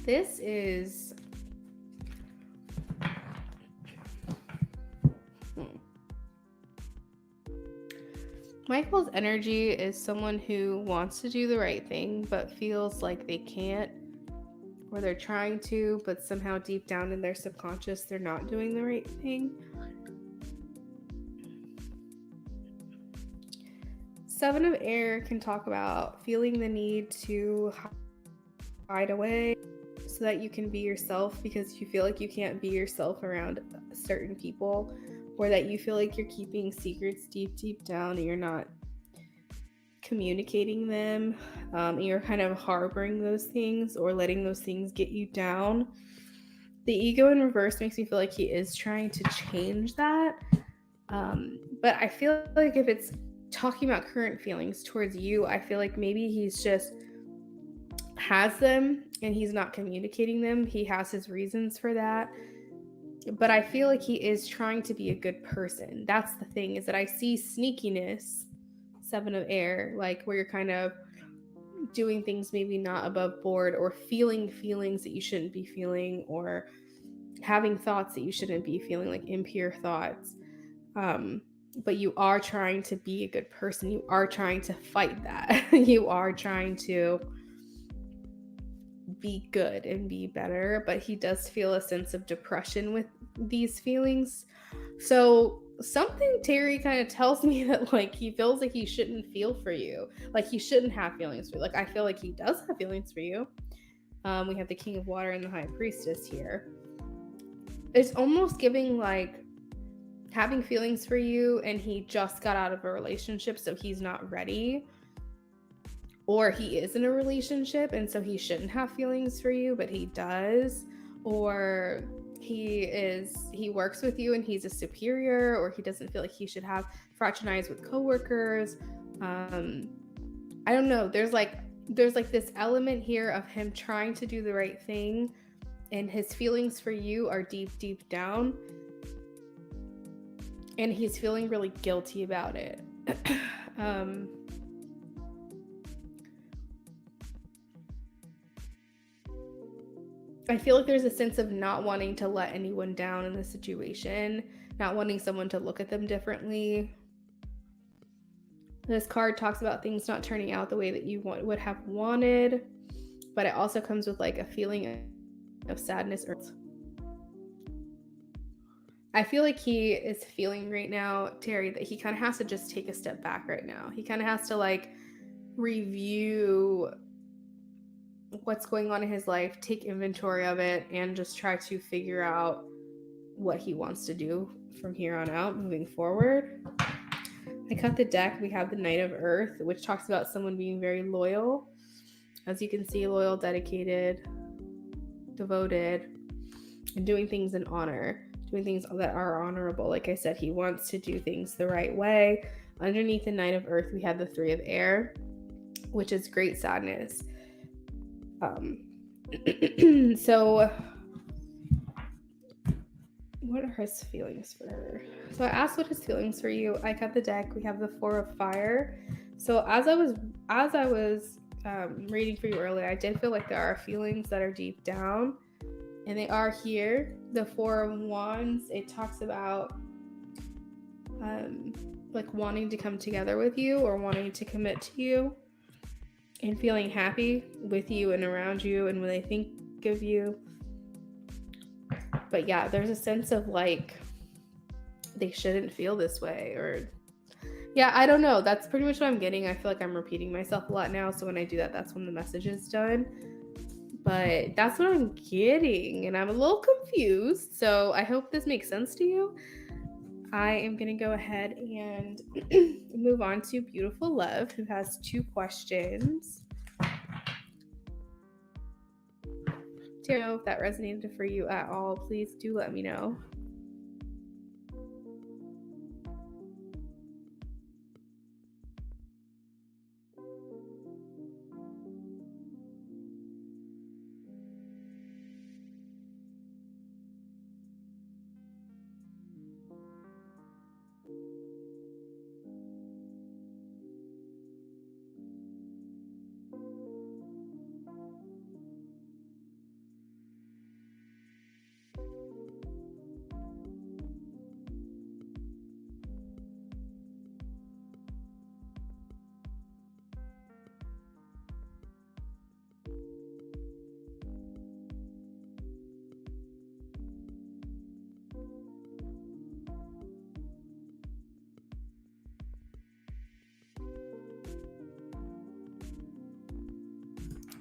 This is Michael's energy is someone who wants to do the right thing but feels like they can't, or they're trying to, but somehow deep down in their subconscious they're not doing the right thing. 7 of Air can talk about feeling the need to hide away so that you can be yourself, because you feel like you can't be yourself around certain people, or that you feel like you're keeping secrets deep down and you're not communicating them, and you're kind of harboring those things or letting those things get you down. The ego in reverse makes me feel like he is trying to change that. But I feel like if it's talking about current feelings towards you, I feel like maybe he's just has them and he's not communicating them. He has his reasons for that. But I feel like he is trying to be a good person. That's the thing, is that I see sneakiness, 7 of air, like where you're kind of doing things maybe not above board, or feeling feelings that you shouldn't be feeling, or having thoughts that you shouldn't be feeling, like impure thoughts. But you are trying to be a good person. You are trying to fight that. You are trying to be good and be better, but he does feel a sense of depression with these feelings. So something, Terry, kind of tells me that like he feels like he shouldn't feel for you, like he shouldn't have feelings for you. Like I feel like he does have feelings for you. We have the King of Water and the High Priestess here. It's almost giving like having feelings for you, and he just got out of a relationship, so he's not ready. Or he is in a relationship and so he shouldn't have feelings for you, but he does. Or he works with you and he's a superior, or he doesn't feel like he should have fraternize with coworkers. I don't know. There's like this element here of him trying to do the right thing, and his feelings for you are deep down, and he's feeling really guilty about it. I feel like there's a sense of not wanting to let anyone down in the situation, not wanting someone to look at them differently. This card talks about things not turning out the way that you would have wanted, but it also comes with like a feeling of sadness. I feel like he is feeling right now, Terry, that he kind of has to just take a step back right now. He kind of has to like review what's going on in his life, take inventory of it, and just try to figure out what he wants to do from here on out, moving forward. I cut the deck. We have the Knight of Earth, which talks about someone being very loyal. As you can see, loyal, dedicated, devoted, and doing things in honor, doing things that are honorable. Like I said, he wants to do things the right way. Underneath the Knight of Earth, we have the Three of Air, which is great sadness. So what are his feelings for her? So I asked what his feelings for you. I cut the deck. We have the Four of Fire. So as I was reading for you earlier, I did feel like there are feelings that are deep down, and they are here. The Four of Wands, it talks about like wanting to come together with you, or wanting to commit to you, and feeling happy with you and around you and when they think of you. But yeah, there's a sense of like they shouldn't feel this way, or yeah, I don't know. That's pretty much what I'm getting. I feel like I'm repeating myself a lot now, so when I do that, that's when the message is done. But that's what I'm getting, and I'm a little confused, so I hope this makes sense to you. I am going to go ahead and move on to Beautiful Love, who has 2 questions. Do you know if that resonated for you at all? Please do let me know.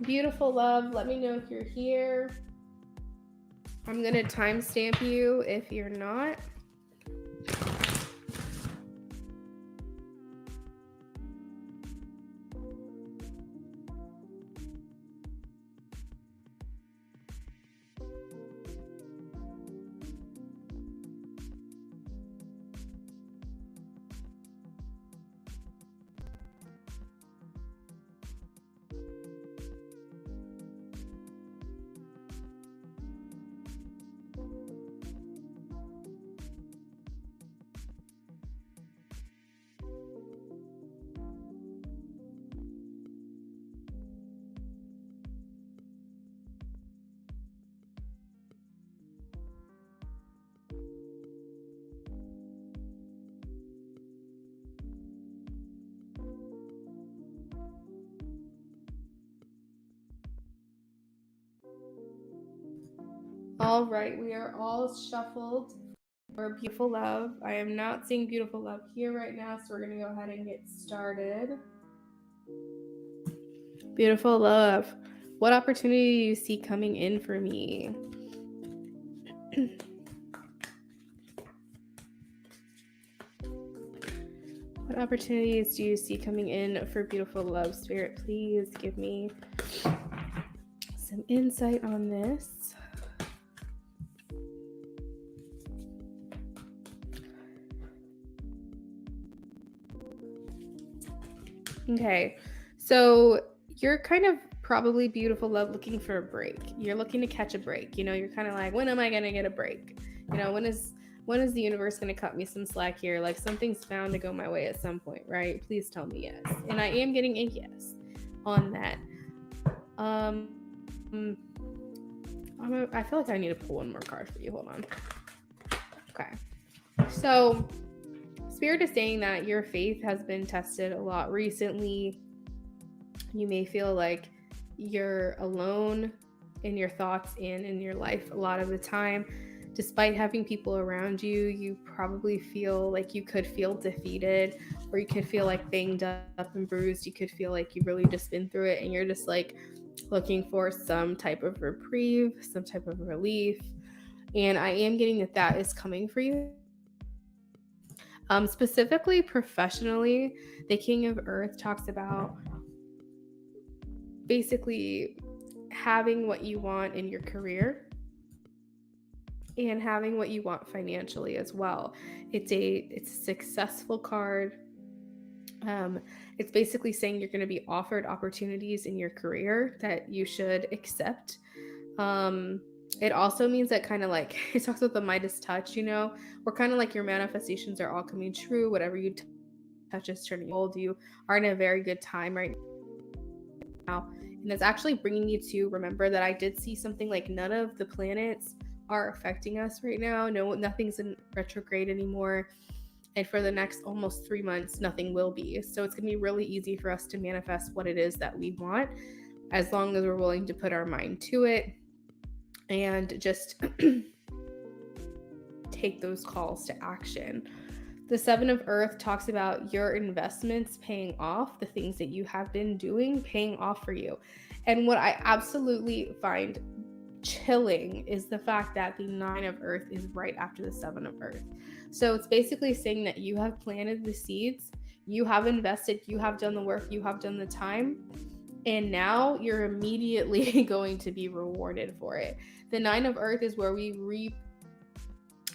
Beautiful Love, let me know if you're here. I'm going to timestamp you if you're not. All right, we are all shuffled for beautiful love. I am not seeing beautiful love here right now, so we're going to go ahead and get started. Beautiful love. What opportunity do you see coming in for me? What opportunities do you see coming in for beautiful love? Spirit, please give me some insight on this. Okay, so you're kind of probably beautiful love looking for a break. You're looking to catch a break. You know, you're kind of like, when am I gonna get a break? You know, when is the universe gonna cut me some slack here? Like something's bound to go my way at some point, right? Please tell me yes. And I am getting a yes on that. I feel like I need to pull one more card for you. Hold on. Okay. So Spirit is saying that your faith has been tested a lot recently. You may feel like you're alone in your thoughts and in your life a lot of the time. Despite having people around you, you probably feel like you could feel defeated, or you could feel like banged up and bruised. You could feel like you've really just been through it and you're just like looking for some type of reprieve, some type of relief. And I am getting that is coming for you. Specifically, professionally, the King of Earth talks about basically having what you want in your career and having what you want financially as well. It's a successful card. It's basically saying you're going to be offered opportunities in your career that you should accept. It also means that kind of like it talks about the Midas touch, you know, where kind of like your manifestations are all coming true. Whatever you touch is turning gold. You are in a very good time right now. And it's actually bringing you to remember that I did see something like none of the planets are affecting us right now. No, nothing's in retrograde anymore. And for the next almost 3 months, nothing will be. So it's going to be really easy for us to manifest what it is that we want, as long as we're willing to put our mind to it and just take those calls to action. The Seven of Earth talks about your investments paying off, the things that you have been doing paying off for you. And what I absolutely find chilling is the fact that the Nine of Earth is right after the Seven of Earth. So it's basically saying that you have planted the seeds, you have invested, you have done the work, you have done the time, and now you're immediately going to be rewarded for it. The Nine of Earth is where we reap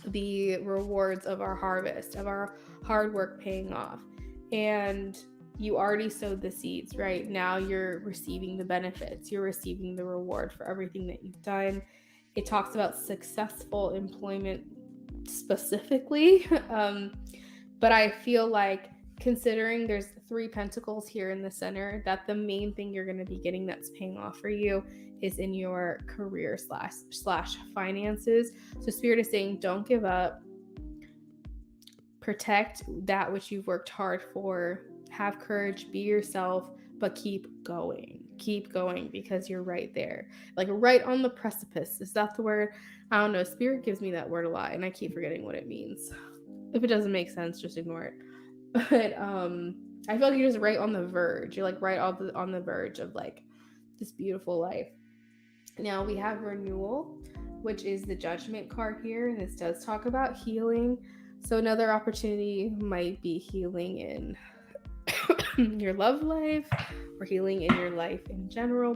the rewards of our harvest, of our hard work paying off. And you already sowed the seeds, right? Now you're receiving the benefits. You're receiving the reward for everything that you've done. It talks about successful employment specifically. But I feel like, considering there's 3 pentacles here in the center, that the main thing you're going to be getting that's paying off for you is in your career slash finances. So Spirit is saying, don't give up. Protect that which you've worked hard for. Have courage, be yourself, but keep going. Keep going, because you're right there. Like right on the precipice. Is that the word? I don't know. Spirit gives me that word a lot and I keep forgetting what it means. If it doesn't make sense, just ignore it. But I feel like you're just right on the verge. You're like right on the verge of like this beautiful life. Now we have renewal, which is the Judgment card here, and this does talk about healing. So another opportunity might be healing in your love life or healing in your life in general,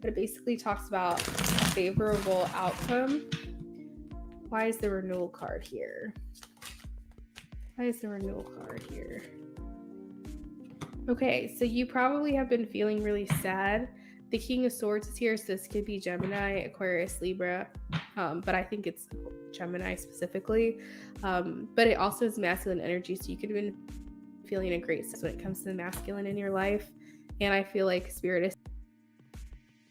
but it basically talks about favorable outcome. Why is the renewal card here? Why is the renewal card here? Okay, so you probably have been feeling really sad. The King of Swords is here, so this could be Gemini, Aquarius, Libra, but I think it's Gemini specifically. But it also is masculine energy, so you could have been feeling a great sense when it comes to the masculine in your life. And I feel like Spirit is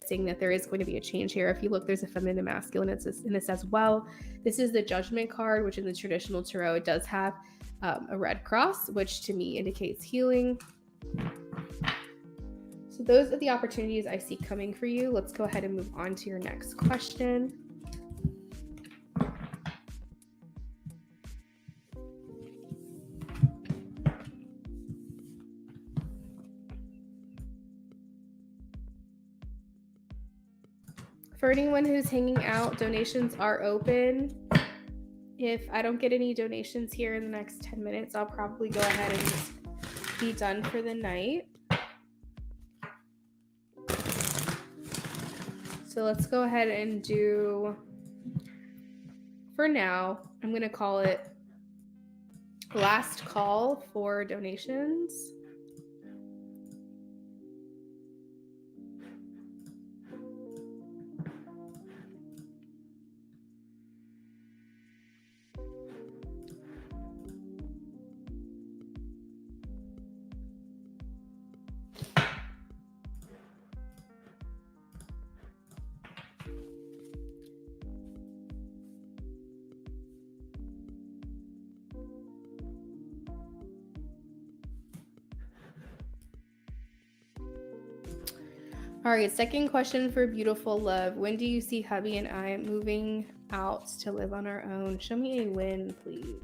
saying that there is going to be a change here. If you look, there's a feminine and masculine in this as well. This is the Judgment card, which in the traditional tarot, it does have a red cross, which to me indicates healing. So those are the opportunities I see coming for you. Let's go ahead and move on to your next question. For anyone who's hanging out, donations are open. If I don't get any donations here in the next 10 minutes, I'll probably go ahead and just be done for the night. So let's go ahead and do, for now, I'm going to call it last call for donations. All right, second question for Beautiful Love. When do you see hubby and I moving out to live on our own? Show me a win, please.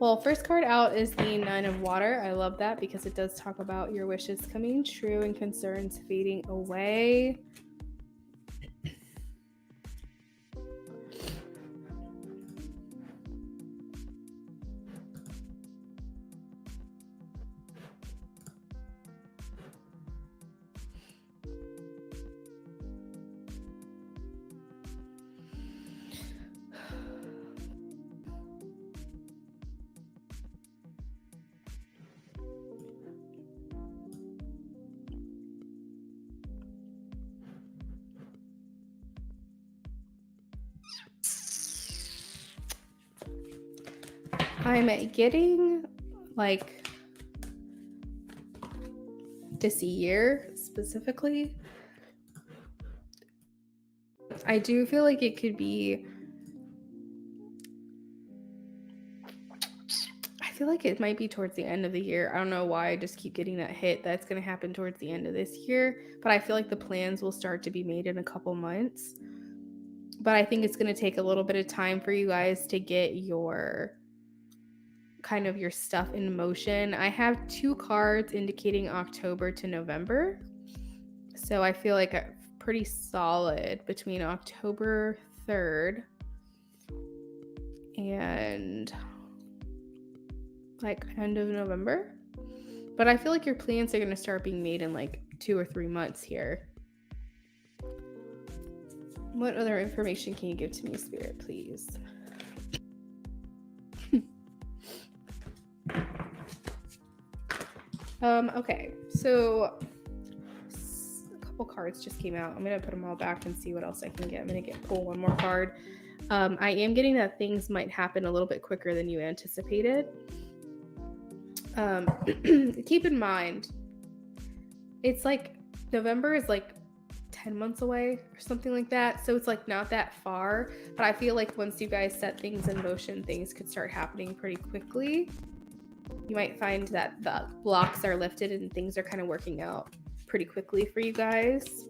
Well, first card out is the Nine of Water. I love that because it does talk about your wishes coming true and concerns fading away. I'm getting like this year specifically. I do feel like it could be, I feel like it might be towards the end of the year. I don't know why I just keep getting that hit that's going to happen towards the end of this year, but I feel like the plans will start to be made in a couple months. But I think it's going to take a little bit of time for you guys to get your kind of your stuff in motion. I have 2 cards indicating October to November. So I feel like a pretty solid between October 3rd and like end of November. But I feel like your plans are going to start being made in like 2 or 3 months here. What other information can you give to me, Spirit, please? Okay, so a couple cards just came out. I'm going to put them all back and see what else I can get. I'm going to pull one more card. I am getting that things might happen a little bit quicker than you anticipated. Keep in mind, it's like November is like 10 months away or something like that. So it's like not that far, but I feel like once you guys set things in motion, things could start happening pretty quickly. You might find that the blocks are lifted and things are kind of working out pretty quickly for you guys.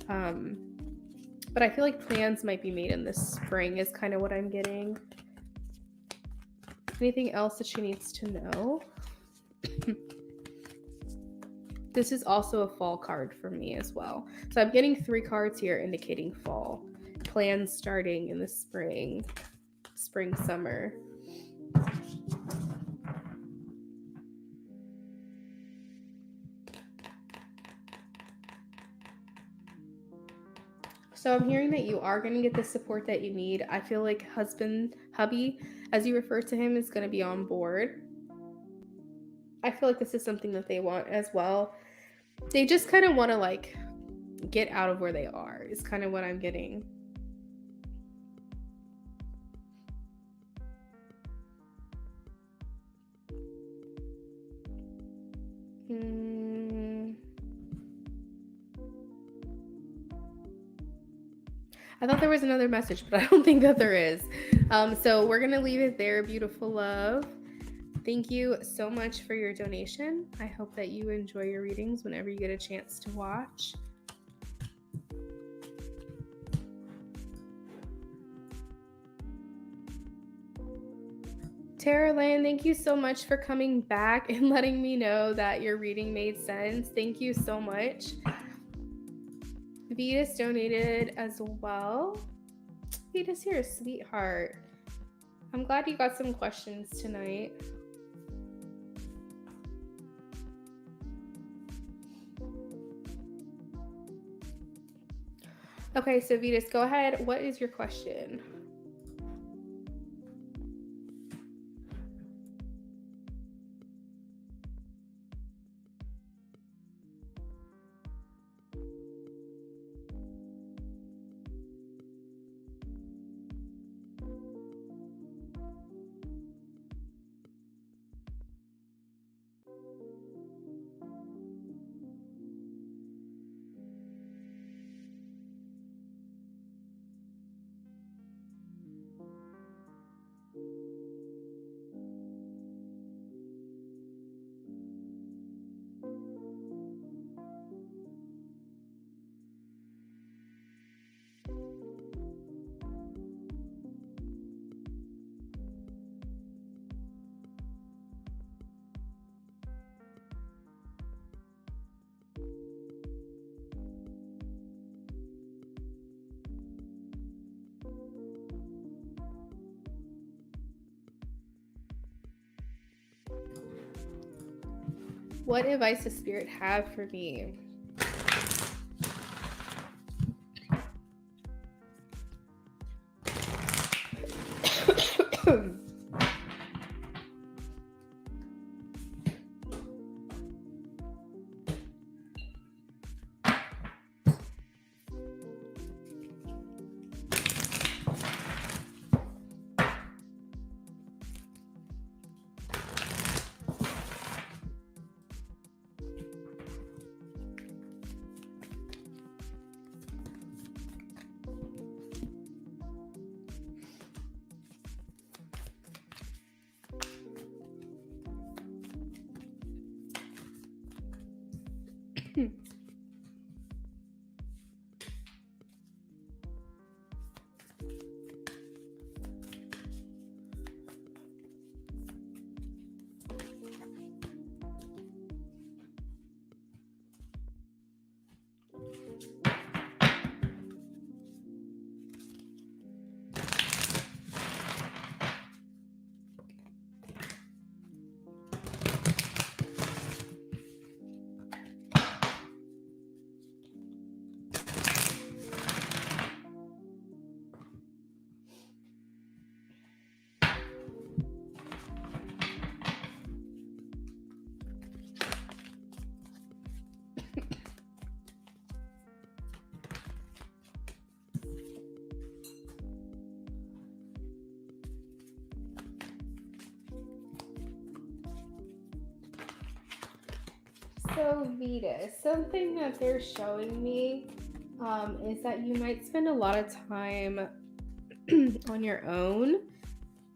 But I feel like plans might be made in the spring is kind of what I'm getting. Anything else that she needs to know? This is also a fall card for me as well. So I'm getting 3 cards here indicating fall. Plans starting in the spring, summer. So I'm hearing that you are going to get the support that you need. I feel like hubby, as you refer to him, is going to be on board. I feel like this is something that they want as well. They just kind of want to like get out of where they are is kind of what I'm getting. I thought there was another message, but I don't think that there is. So we're going to leave it there, Beautiful Love. Thank you so much for your donation. I hope that you enjoy your readings whenever you get a chance to watch. Tara Lynn, thank you so much for coming back and letting me know that your reading made sense. Thank you so much. Vetus donated as well. Vetus, you're a sweetheart. I'm glad you got some questions tonight. Okay, so Vetus, go ahead. What is your question? What advice does Spirit have for me? So Vetus, something that they're showing me is that you might spend a lot of time on your own.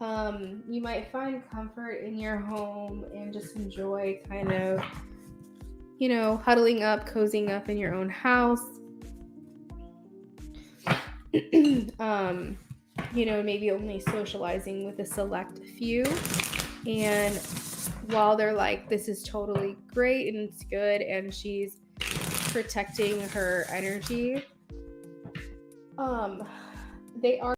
You might find comfort in your home and just enjoy kind of, huddling up, cozying up in your own house. Maybe only socializing with a select few. And while they're like, this is totally great and it's good, and she's protecting her energy, they are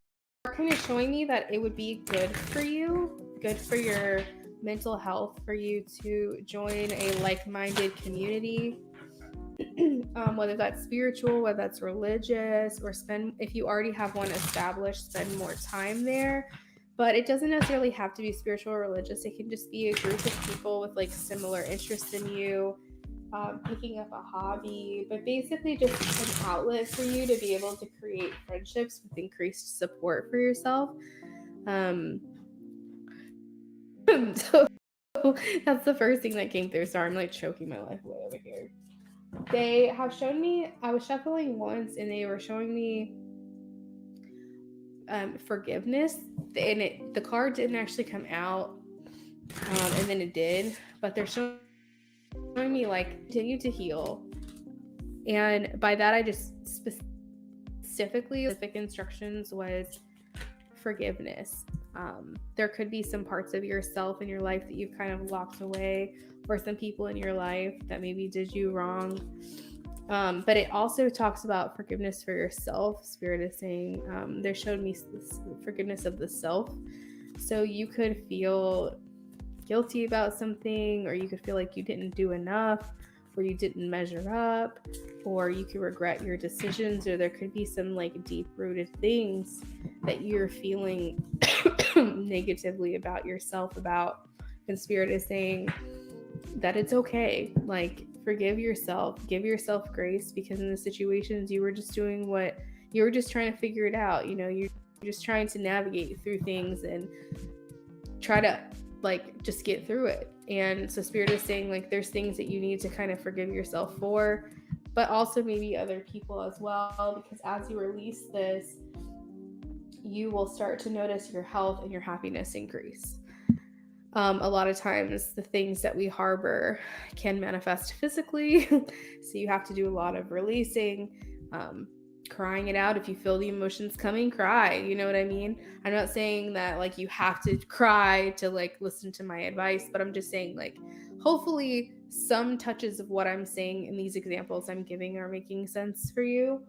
kind of showing me that it would be good for you, good for your mental health, for you to join a like-minded community, whether that's spiritual, whether that's religious, or if you already have one established, spend more time there. But it doesn't necessarily have to be spiritual or religious. It can just be a group of people with like similar interests in you, picking up a hobby, but basically just an outlet for you to be able to create friendships with increased support for yourself. So that's the first thing that came through. Sorry, I'm like choking my life away over here. They have shown me, I was shuffling once and they were showing me forgiveness, and the card didn't actually come out, and then it did, but they're showing me like continue to heal. And by that I just specific instructions was forgiveness. There could be some parts of yourself in your life that you've kind of locked away, or some people in your life that maybe did you wrong. But it also talks about forgiveness for yourself. Spirit is saying, they showed me forgiveness of the self. So you could feel guilty about something, or you could feel like you didn't do enough, or you didn't measure up, or you could regret your decisions, or there could be some like deep rooted things that you're feeling negatively about yourself about. And Spirit is saying that it's okay. Like, forgive yourself, give yourself grace, because in the situations you were just doing what you were just trying to figure it out. You're just trying to navigate through things and try to like just get through it. And so Spirit is saying like there's things that you need to kind of forgive yourself for, but also maybe other people as well, because as you release this, you will start to notice your health and your happiness increase. A lot of times the things that we harbor can manifest physically. So you have to do a lot of releasing, crying it out. If you feel the emotions coming, cry. You know what I mean? I'm not saying that like you have to cry to like listen to my advice, but I'm just saying like hopefully some touches of what I'm saying in these examples I'm giving are making sense for you.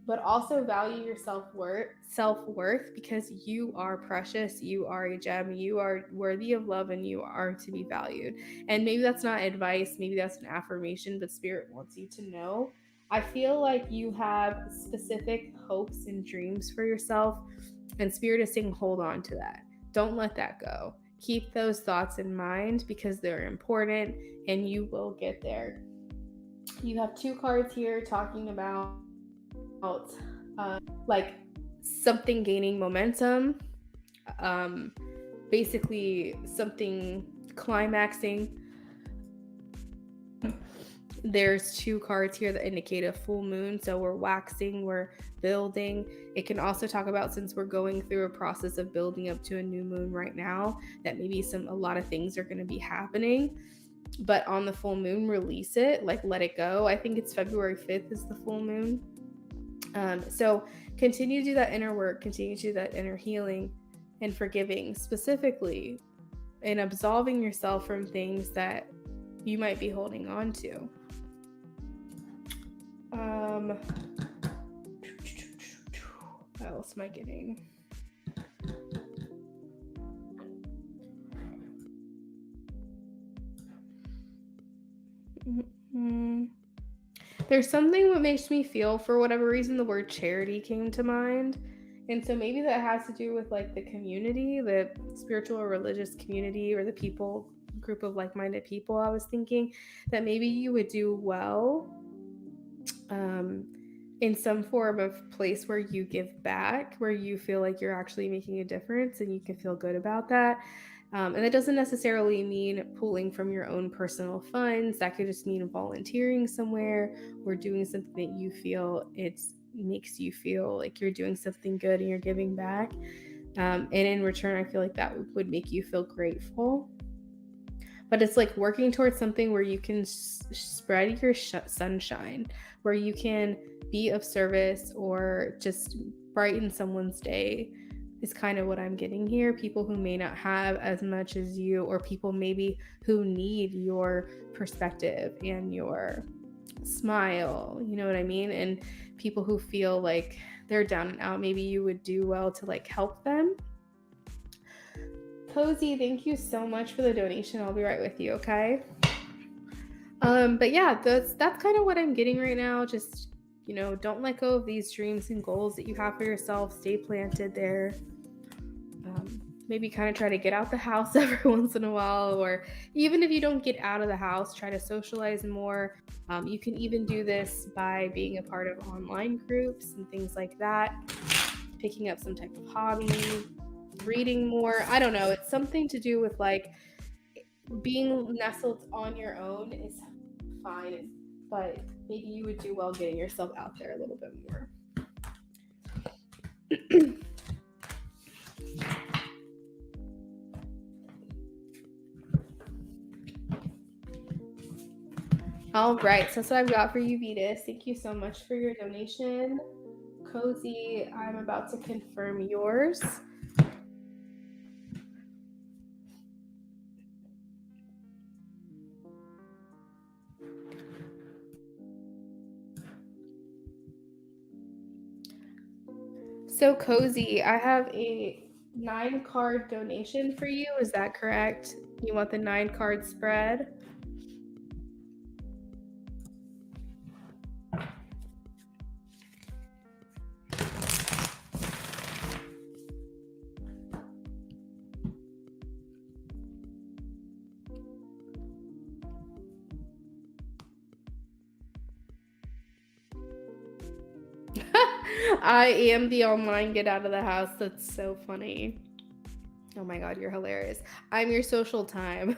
But also value your self-worth, because you are precious, you are a gem, you are worthy of love, and you are to be valued. And maybe that's not advice, maybe that's an affirmation, but Spirit wants you to know. I feel like you have specific hopes and dreams for yourself, and Spirit is saying hold on to that. Don't let that go. Keep those thoughts in mind because they're important and you will get there. You have two cards here talking about like something gaining momentum, basically something climaxing. There's two cards here that indicate a full moon, so we're waxing, we're building. It can also talk about, since we're going through a process of building up to a new moon right now, that maybe a lot of things are going to be happening. But on the full moon, release it, like let it go. I think it's February 5th is the full moon. So continue to do that inner work, continue to do that inner healing and forgiving, specifically in absolving yourself from things that you might be holding on to. What else am I getting? There's something that makes me feel, for whatever reason, the word charity came to mind. And so maybe that has to do with like the community, the spiritual or religious community, or the people, group of like-minded people. I was thinking that maybe you would do well in some form of place where you give back, where you feel like you're actually making a difference and you can feel good about that. And that doesn't necessarily mean pulling from your own personal funds. That could just mean volunteering somewhere or doing something that you feel makes you feel like you're doing something good and you're giving back. And in return, I feel like that would make you feel grateful. But it's like working towards something where you can spread your sunshine, where you can be of service or just brighten someone's day, is kind of what I'm getting here. People who may not have as much as you, or people maybe who need your perspective and your smile, you know what I mean? And people who feel like they're down and out, maybe you would do well to like help them. Cozy, thank you so much for the donation. I'll be right with you, okay? But yeah, that's kind of what I'm getting right now. Just, don't let go of these dreams and goals that you have for yourself. Stay planted there. Maybe kind of try to get out the house every once in a while, or even if you don't get out of the house, try to socialize more. You can even do this by being a part of online groups and things like that, picking up some type of hobby, reading more. I don't know. It's something to do with like being nestled on your own is fine, but maybe you would do well getting yourself out there a little bit more. All right, so that's what I've got for you, Vetus. Thank you so much for your donation. Cozy, I'm about to confirm yours. So Cozy, I have a 9-card donation for you. Is that correct? You want the 9-card spread? I am the online get out of the house. That's so funny. Oh my god, you're hilarious. I'm your social time.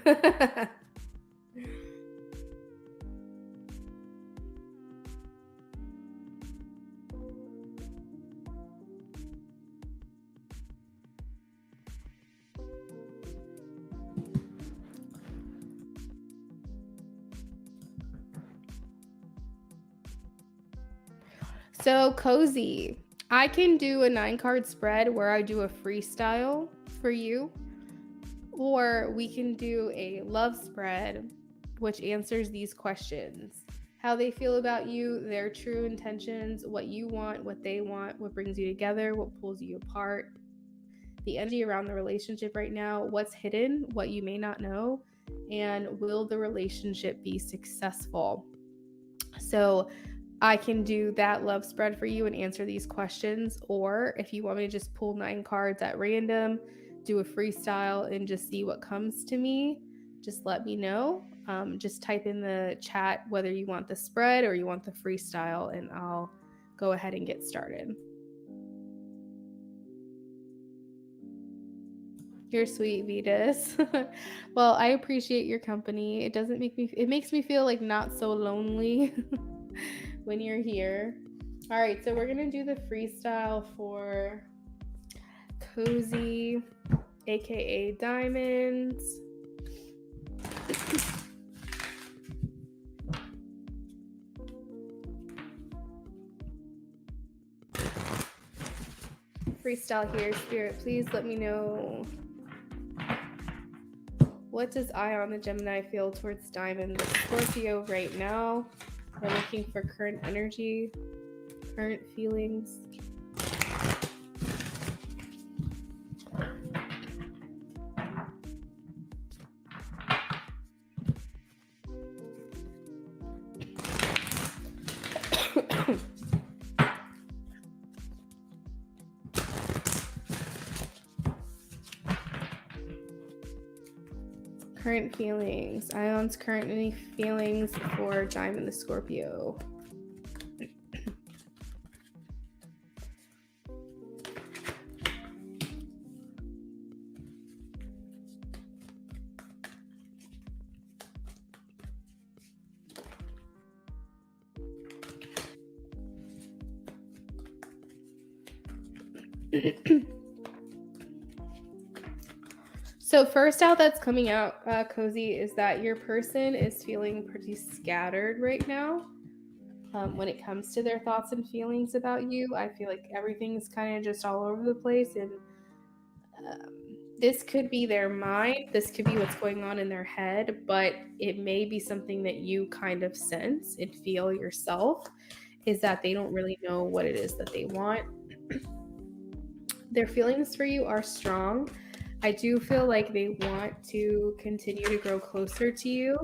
So Cozy, I can do a 9-card spread where I do a freestyle for you, or we can do a love spread which answers these questions: how they feel about you, their true intentions, what you want, what they want, what brings you together, what pulls you apart, the energy around the relationship right now, what's hidden, what you may not know, and will the relationship be successful? So I can do that love spread for you and answer these questions. Or if you want me to just pull 9 cards at random, do a freestyle, and just see what comes to me, just let me know. Just type in the chat whether you want the spread or you want the freestyle, and I'll go ahead and get started. You're sweet, Vetus. Well, I appreciate your company. It makes me feel like not so lonely when you're here. All right, so we're gonna do the freestyle for Cozy, aka Diamonds. Freestyle here, Spirit. Please let me know, what does Eye on the Gemini feel towards Diamond, the Scorpio right now? We're looking for current energy, current feelings. Current feelings. Ion's current feelings for Diamond the Scorpio. So first out that's coming out, Cozy, is that your person is feeling pretty scattered right now. When it comes to their thoughts and feelings about you, I feel like everything's kind of just all over the place, and this could be their mind, this could be what's going on in their head, but it may be something that you kind of sense and feel yourself, is that they don't really know what it is that they want. Their feelings for you are strong. I do feel like they want to continue to grow closer to you.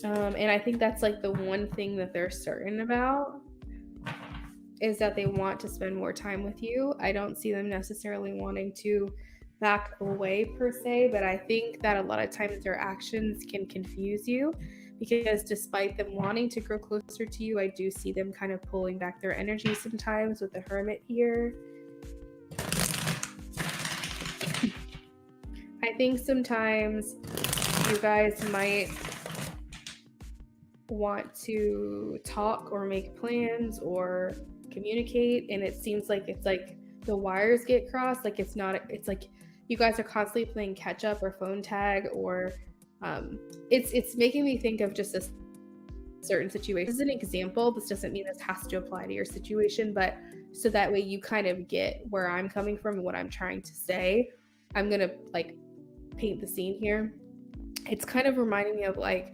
And I think that's like the one thing that they're certain about, is that they want to spend more time with you. I don't see them necessarily wanting to back away per se, but I think that a lot of times their actions can confuse you, because despite them wanting to grow closer to you, I do see them kind of pulling back their energy sometimes with the Hermit here. I think sometimes you guys might want to talk or make plans or communicate, and it seems like it's like the wires get crossed. Like it's like you guys are constantly playing catch up or phone tag, or it's making me think of just a certain situation. This is an example. This doesn't mean this has to apply to your situation, but so that way you kind of get where I'm coming from and what I'm trying to say. I'm gonna like paint the scene here. It's kind of reminding me of like,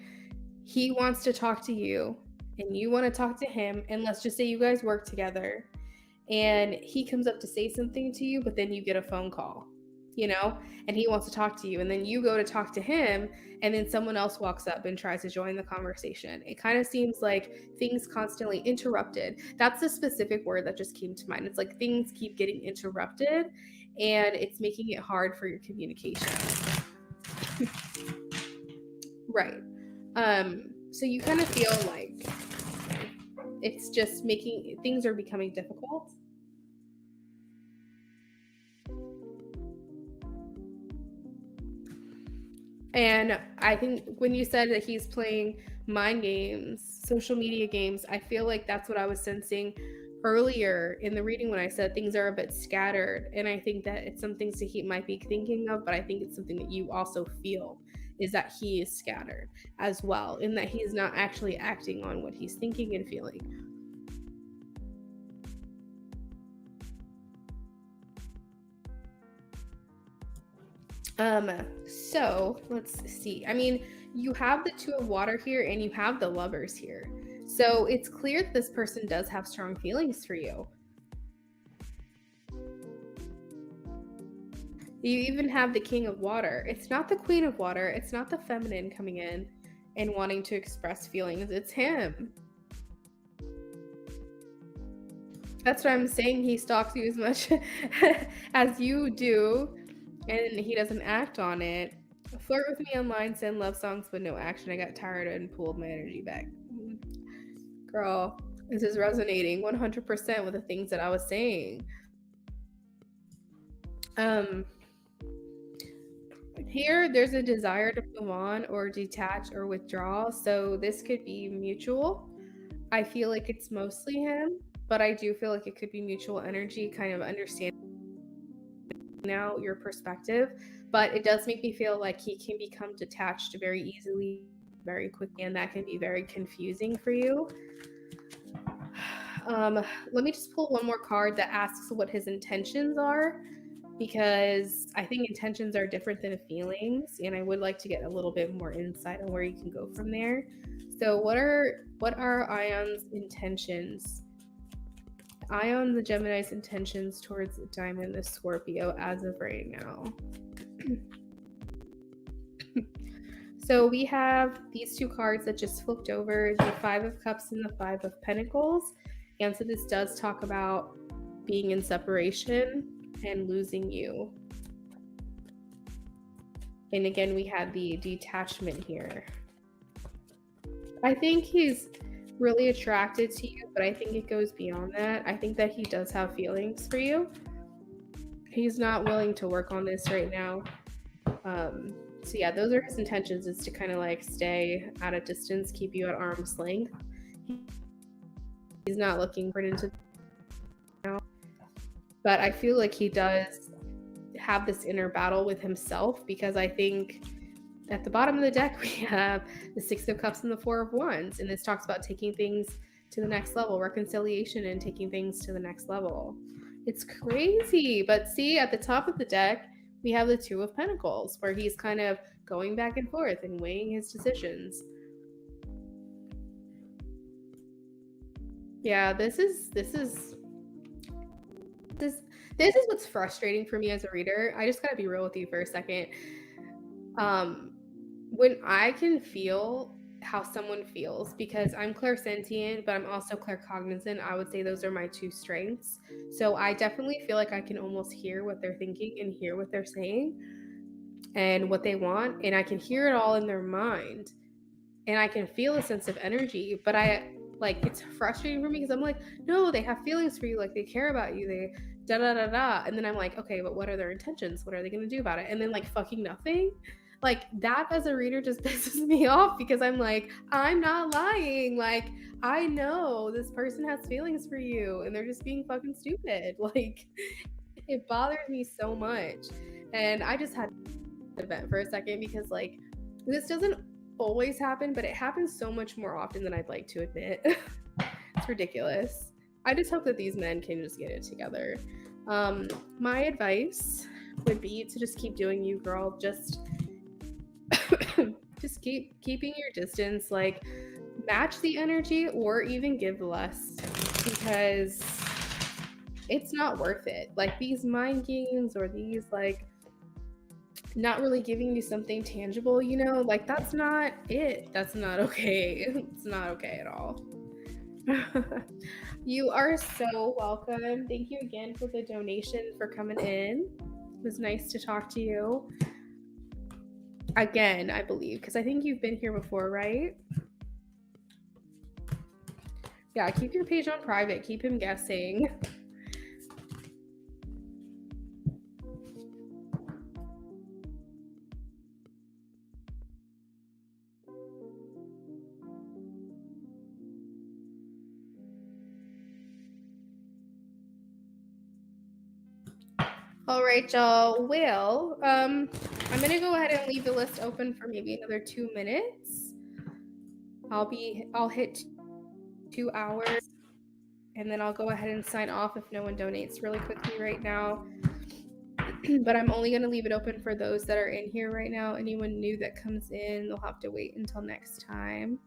he wants to talk to you and you want to talk to him, and let's just say you guys work together, and he comes up to say something to you, but then you get a phone call, and he wants to talk to you, and then you go to talk to him, and then someone else walks up and tries to join the conversation. It kind of seems like things constantly interrupted. That's the specific word that just came to mind. It's like things keep getting interrupted, and it's making it hard for your communication. Right. So you kind of feel like it's just making things are becoming difficult. And I think when you said that he's playing mind games, social media games, I feel like that's what I was sensing earlier in the reading when I said things are a bit scattered. And I think that it's some things that he might be thinking of, but I think it's something that you also feel is that he is scattered as well, in that he's not actually acting on what he's thinking and feeling. So let's see. I mean, you have the Two of Water here and you have the Lovers here. So it's clear that this person does have strong feelings for you. You even have the King of Water. It's not the Queen of Water. It's not the feminine coming in and wanting to express feelings. It's him. That's what I'm saying. He stalks you as much as you do, and he doesn't act on it. Flirt with me online, send love songs, but no action. I got tired and pulled my energy back. Girl, this is resonating 100% with the things that I was saying. Here, there's a desire to move on or detach or withdraw. So this could be mutual. I feel like it's mostly him, but I do feel like it could be mutual energy, kind of understanding now your perspective. But it does make me feel like he can become detached very easily, very quickly, and that can be very confusing for you. Let me just pull one more card that asks what his intentions are, because I think intentions are different than feelings, and I would like to get a little bit more insight on where you can go from there. So what are Ion's intentions? Ion, the Gemini's intentions towards Diamond, the Scorpio, as of right now. So we have these two cards that just flipped over, the Five of Cups and the Five of Pentacles. And so this does talk about being in separation and losing you. And again, we had the detachment here. I think he's really attracted to you, but I think it goes beyond that. I think that he does have feelings for you. He's not willing to work on this right now. So yeah, those are his intentions, is to kind of like stay at a distance, keep you at arm's length. He's not looking for it into now, but I feel like he does have this inner battle with himself, because I think at the bottom of the deck we have the Six of Cups and the Four of Wands, and this talks about taking things to the next level, reconciliation, and taking things to the next level. It's crazy. But see, at the top of the deck we have the Two of Pentacles, where he's kind of going back and forth and weighing his decisions. Yeah, this is what's frustrating for me as a reader. I just gotta be real with you for a second. When I can feel how someone feels, because I'm clairsentient, but I'm also claircognizant, I would say those are my two strengths. So I definitely feel like I can almost hear what they're thinking and hear what they're saying and what they want, and I can hear it all in their mind, and I can feel a sense of energy. But it's frustrating for me, because I'm like, no, they have feelings for you, like they care about you, they da-da-da-da, and then I'm like, okay, but what are their intentions? What are they going to do about it? And then like fucking nothing. Like that as a reader just pisses me off, because I'm like, I'm not lying. Like, I know this person has feelings for you and they're just being fucking stupid. Like, it bothers me so much. And I just had to vent for a second, because like this doesn't always happen, but it happens so much more often than I'd like to admit. It's ridiculous. I just hope that these men can just get it together. My advice would be to just keep doing you, girl. Just keeping your distance, like match the energy or even give less, because it's not worth it. Like these mind games or these like not really giving you something tangible, you know, like that's not it. That's not okay. It's not okay at all. You are so welcome. Thank you again for the donation, for coming in. It was nice to talk to you. Again, I believe, because I think you've been here before, right? Yeah, keep your page on private. Keep him guessing. All right, y'all. Well, I'm going to go ahead and leave the list open for maybe another 2 minutes. I'll hit 2 hours, and then I'll go ahead and sign off if no one donates really quickly right now. But I'm only going to leave it open for those that are in here right now. Anyone new that comes in, they'll have to wait until next time.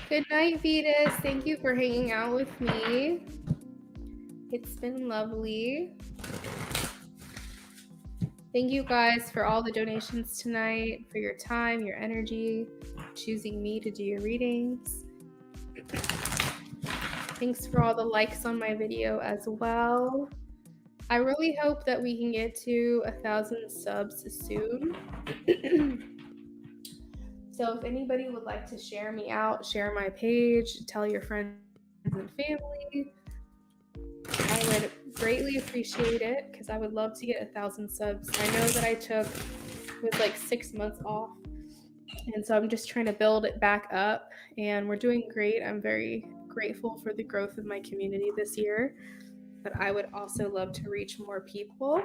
Good night, Vetus. Thank you for hanging out with me. It's been lovely. Thank you guys for all the donations tonight, for your time, your energy, choosing me to do your readings. Thanks for all the likes on my video as well. I really hope that we can get to 1,000 subs soon. So if anybody would like to share me out, share my page, tell your friends and family, I would greatly appreciate it because I would love to get 1,000 subs. I know that it was like 6 months off. And so I'm just trying to build it back up, and we're doing great. I'm very grateful for the growth of my community this year, but I would also love to reach more people.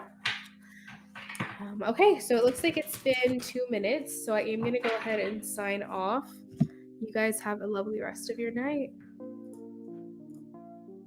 Okay, so it looks like it's been 2 minutes, so I am going to go ahead and sign off. You guys have a lovely rest of your night.